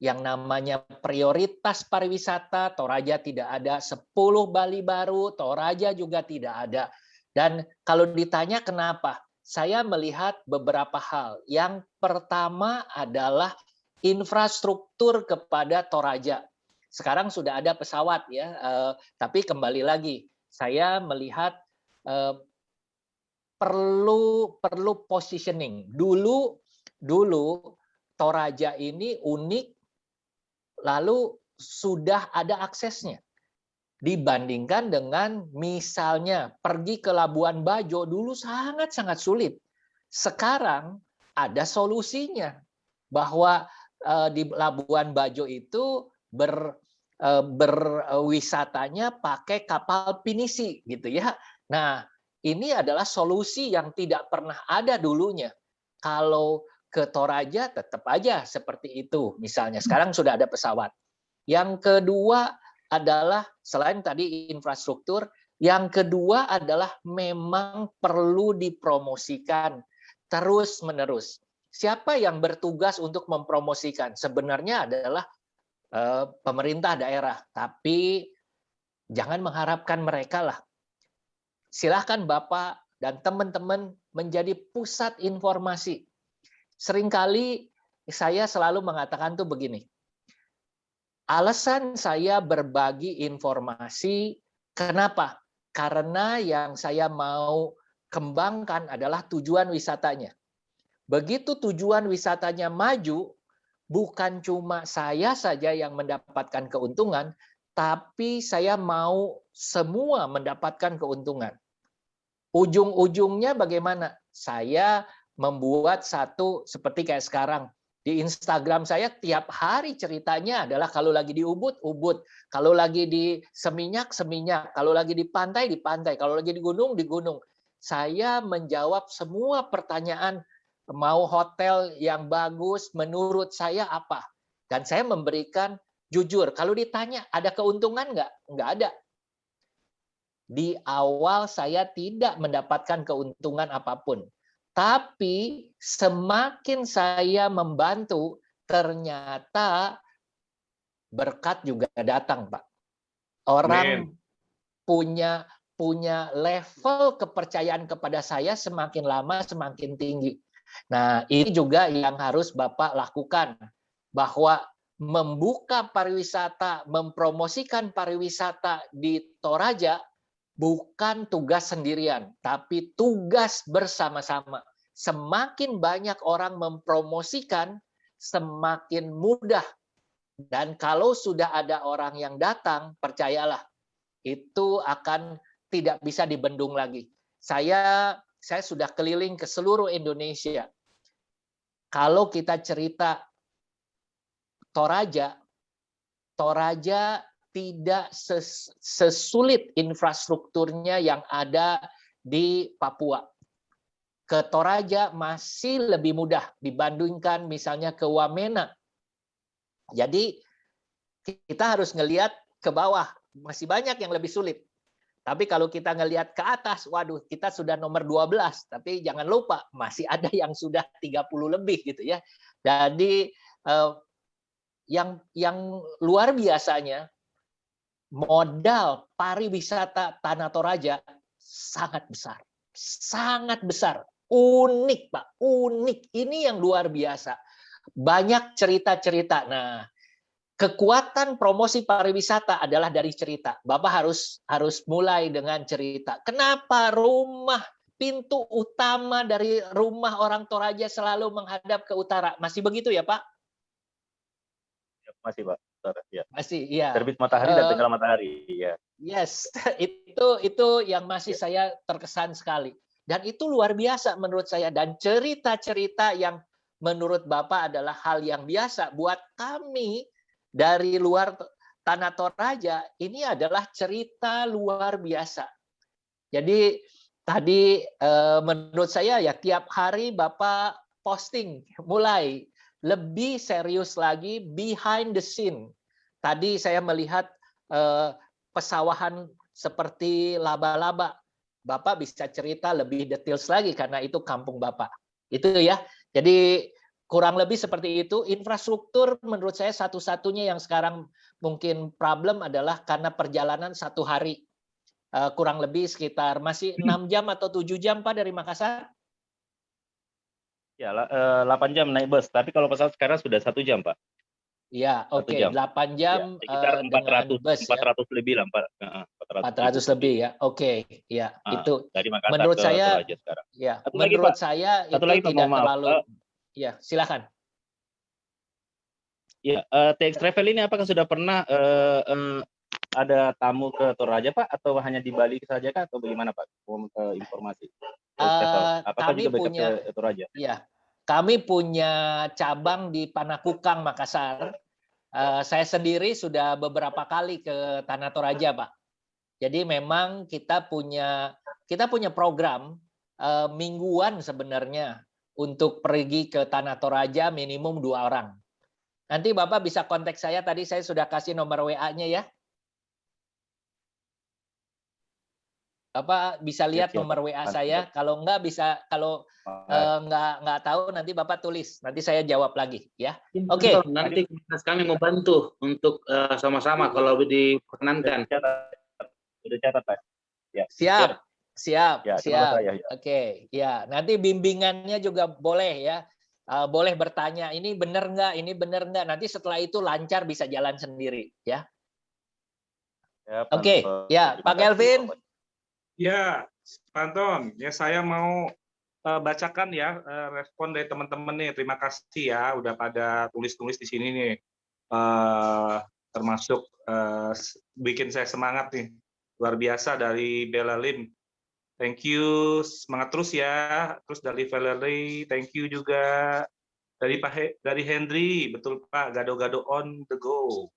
yang namanya prioritas pariwisata, Toraja tidak ada, 10 Bali baru, Toraja juga tidak ada. Dan kalau ditanya kenapa, saya melihat beberapa hal. Yang pertama adalah infrastruktur kepada Toraja. Sekarang sudah ada pesawat ya, tapi kembali lagi, saya melihat perlu positioning. Dulu Toraja ini unik, lalu sudah ada aksesnya. Dibandingkan dengan misalnya pergi ke Labuan Bajo, dulu sangat-sangat sulit. Sekarang ada solusinya, bahwa di Labuan Bajo itu berwisatanya pakai kapal pinisi gitu ya. Nah, ini adalah solusi yang tidak pernah ada dulunya. Kalau ke Toraja tetap aja seperti itu misalnya. Sekarang sudah ada pesawat. Yang kedua adalah selain tadi infrastruktur, yang kedua adalah memang perlu dipromosikan terus-menerus. Siapa yang bertugas untuk mempromosikan? Sebenarnya adalah pemerintah daerah, tapi jangan mengharapkan mereka lah. Silahkan Bapak dan teman-teman menjadi pusat informasi. Seringkali saya selalu mengatakan tuh begini, alasan saya berbagi informasi, kenapa? Karena yang saya mau kembangkan adalah tujuan wisatanya. Begitu tujuan wisatanya maju, bukan cuma saya saja yang mendapatkan keuntungan, tapi saya mau semua mendapatkan keuntungan. Ujung-ujungnya bagaimana? Saya membuat satu seperti kayak sekarang. Di Instagram saya tiap hari ceritanya adalah kalau lagi di Ubud, Ubud. Kalau lagi di Seminyak, Seminyak. Kalau lagi di pantai, di pantai. Kalau lagi di gunung, di gunung. Saya menjawab semua pertanyaan, mau hotel yang bagus, menurut saya apa. Dan saya memberikan jujur. Kalau ditanya, ada keuntungan nggak? Nggak ada. Di awal saya tidak mendapatkan keuntungan apapun. Tapi semakin saya membantu, ternyata berkat juga datang, Pak. Orang punya level kepercayaan kepada saya semakin lama semakin tinggi. Nah, ini juga yang harus Bapak lakukan, bahwa membuka pariwisata, mempromosikan pariwisata di Toraja bukan tugas sendirian, tapi tugas bersama-sama. Semakin banyak orang mempromosikan, semakin mudah. Dan kalau sudah ada orang yang datang, percayalah, itu akan tidak bisa dibendung lagi. Saya sudah keliling ke seluruh Indonesia. Kalau kita cerita Toraja tidak sesulit infrastrukturnya yang ada di Papua. Ke Toraja masih lebih mudah dibandingkan misalnya ke Wamena. Jadi kita harus ngelihat ke bawah, masih banyak yang lebih sulit. Tapi kalau kita ngelihat ke atas, waduh, kita sudah nomor 12. Tapi jangan lupa, masih ada yang sudah 30 lebih gitu ya. Jadi yang luar biasanya, modal pariwisata Tanah Toraja sangat besar, unik Pak, unik. Ini yang luar biasa. Banyak cerita-cerita. Nah, kekuatan promosi pariwisata adalah dari cerita. Bapak harus mulai dengan cerita. Kenapa pintu utama dari rumah orang Toraja selalu menghadap ke utara? Masih begitu ya Pak? Masih Pak. Ya. Masih, ya. Terbit matahari dan tenggelam matahari, ya. Yes, itu yang masih saya terkesan sekali. Dan itu luar biasa menurut saya. Dan cerita-cerita yang menurut Bapak adalah hal yang biasa buat kami dari luar Tanah Toraja. Ini adalah cerita luar biasa. Jadi tadi menurut saya ya tiap hari Bapak posting mulai lebih serius lagi behind the scene. Tadi saya melihat pesawahan seperti laba-laba. Bapak bisa cerita lebih detail lagi karena itu kampung Bapak. Itu ya. Jadi kurang lebih seperti itu. Infrastruktur menurut saya satu-satunya yang sekarang mungkin problem adalah karena perjalanan 1 hari. Kurang lebih sekitar masih 6 jam atau 7 jam Pak dari Makassar? Ya, 8 jam naik bus. Tapi kalau pesawat sekarang sudah 1 jam, Pak. Ya, 1 oke. jam. 8 Ya, jam sekitar dengan 400, bus ya. 400 lebih lah, Pak. 400 lebih ya. Oke, ya. Itu Dari Makassar menurut ke saya Toraja sekarang. ya, Satu lagi, menurut Pak. saya Satu itu lagi, Pak, tidak mohon maaf. terlalu ya, silakan. Ya, TX Travel ini apakah sudah pernah ada tamu ke Toraja, Pak, atau hanya di Bali saja kah, atau bagaimana, Pak? Informasi. TX Travel. Apakah Kami juga berangkat punya ke Toraja? ya, kami punya cabang di Panakukang, Makassar. Saya sendiri sudah beberapa kali ke Tanah Toraja, Pak. Jadi memang kita punya program mingguan sebenarnya untuk pergi ke Tanah Toraja minimum 2 orang. Nanti Bapak bisa kontak saya, tadi saya sudah kasih nomor WA-nya ya. Bapak bisa lihat nomor WA saya. Kalau enggak bisa, kalau enggak tahu nanti Bapak tulis. Nanti saya jawab lagi ya. Oke. Nanti kami mau bantu untuk sama-sama kalau diperkenankan. Sudah catat, Pak. Ya. Siap. Ya, Siap. saya, ya. Oke. Ya, nanti bimbingannya juga boleh ya. Boleh bertanya, ini benar enggak, ini benar enggak. Nanti setelah itu lancar bisa jalan sendiri ya. Oke. Ya, Pak Kelvin. Ya, Pak Anton, ya saya mau bacakan ya respon dari teman-teman nih. Terima kasih ya udah pada tulis-tulis di sini nih. Termasuk bikin saya semangat nih. Luar biasa dari Bella Lim. Thank you, semangat terus ya. Terus dari Valerie, thank you juga. Dari Henry, betul Pak, gado-gado on the go.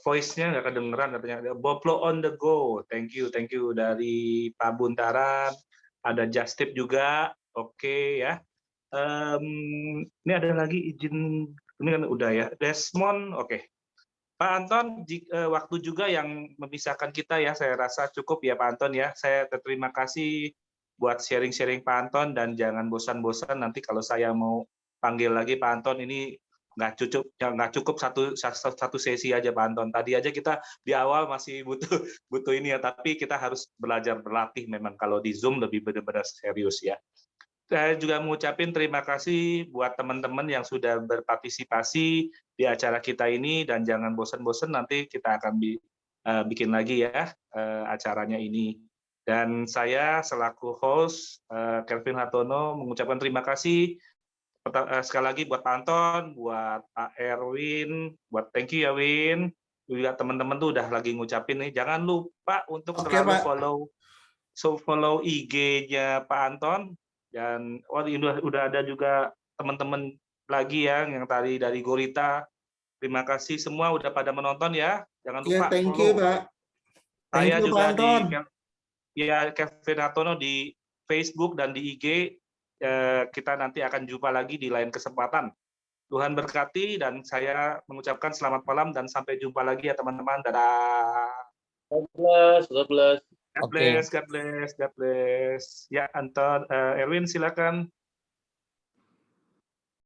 Voice-nya nggak kedengeran katanya. Boplo on the go. Thank you dari Pak Buntaran. Ada Justip juga. Oke ya. Ini ada lagi izin, ini kan udah ya. Desmond, oke. Pak Anton, waktu juga yang memisahkan kita ya. Saya rasa cukup ya Pak Anton ya. Saya terima kasih buat sharing-sharing Pak Anton dan jangan bosan-bosan nanti kalau saya mau panggil lagi Pak Anton ini nggak cukup satu sesi aja Pak Anton. Tadi aja kita di awal masih butuh ini ya, tapi kita harus belajar berlatih memang kalau di Zoom lebih benar-benar serius ya. Saya juga mengucapkan terima kasih buat teman-teman yang sudah berpartisipasi di acara kita ini dan jangan bosan-bosan nanti kita akan bikin lagi ya acaranya ini. Dan saya selaku host Kelvin Hartono mengucapkan terima kasih sekali lagi buat Pak Anton, buat Pak Erwin, buat thank you ya Win. Juga teman-teman tuh udah lagi ngucapin nih, jangan lupa untuk selalu follow IG-nya Pak Anton. Dan udah ada juga teman-teman lagi ya yang tadi dari Gorita. Terima kasih semua udah pada menonton ya. Jangan lupa thank follow. you, Pak. Saya you, juga Pak Anton. Kelvin Hartono di Facebook dan di IG. Kita nanti akan jumpa lagi di lain kesempatan. Tuhan berkati dan saya mengucapkan selamat malam dan sampai jumpa lagi ya teman-teman. Dadah. God bless. God bless. Ya Anton, Erwin silakan.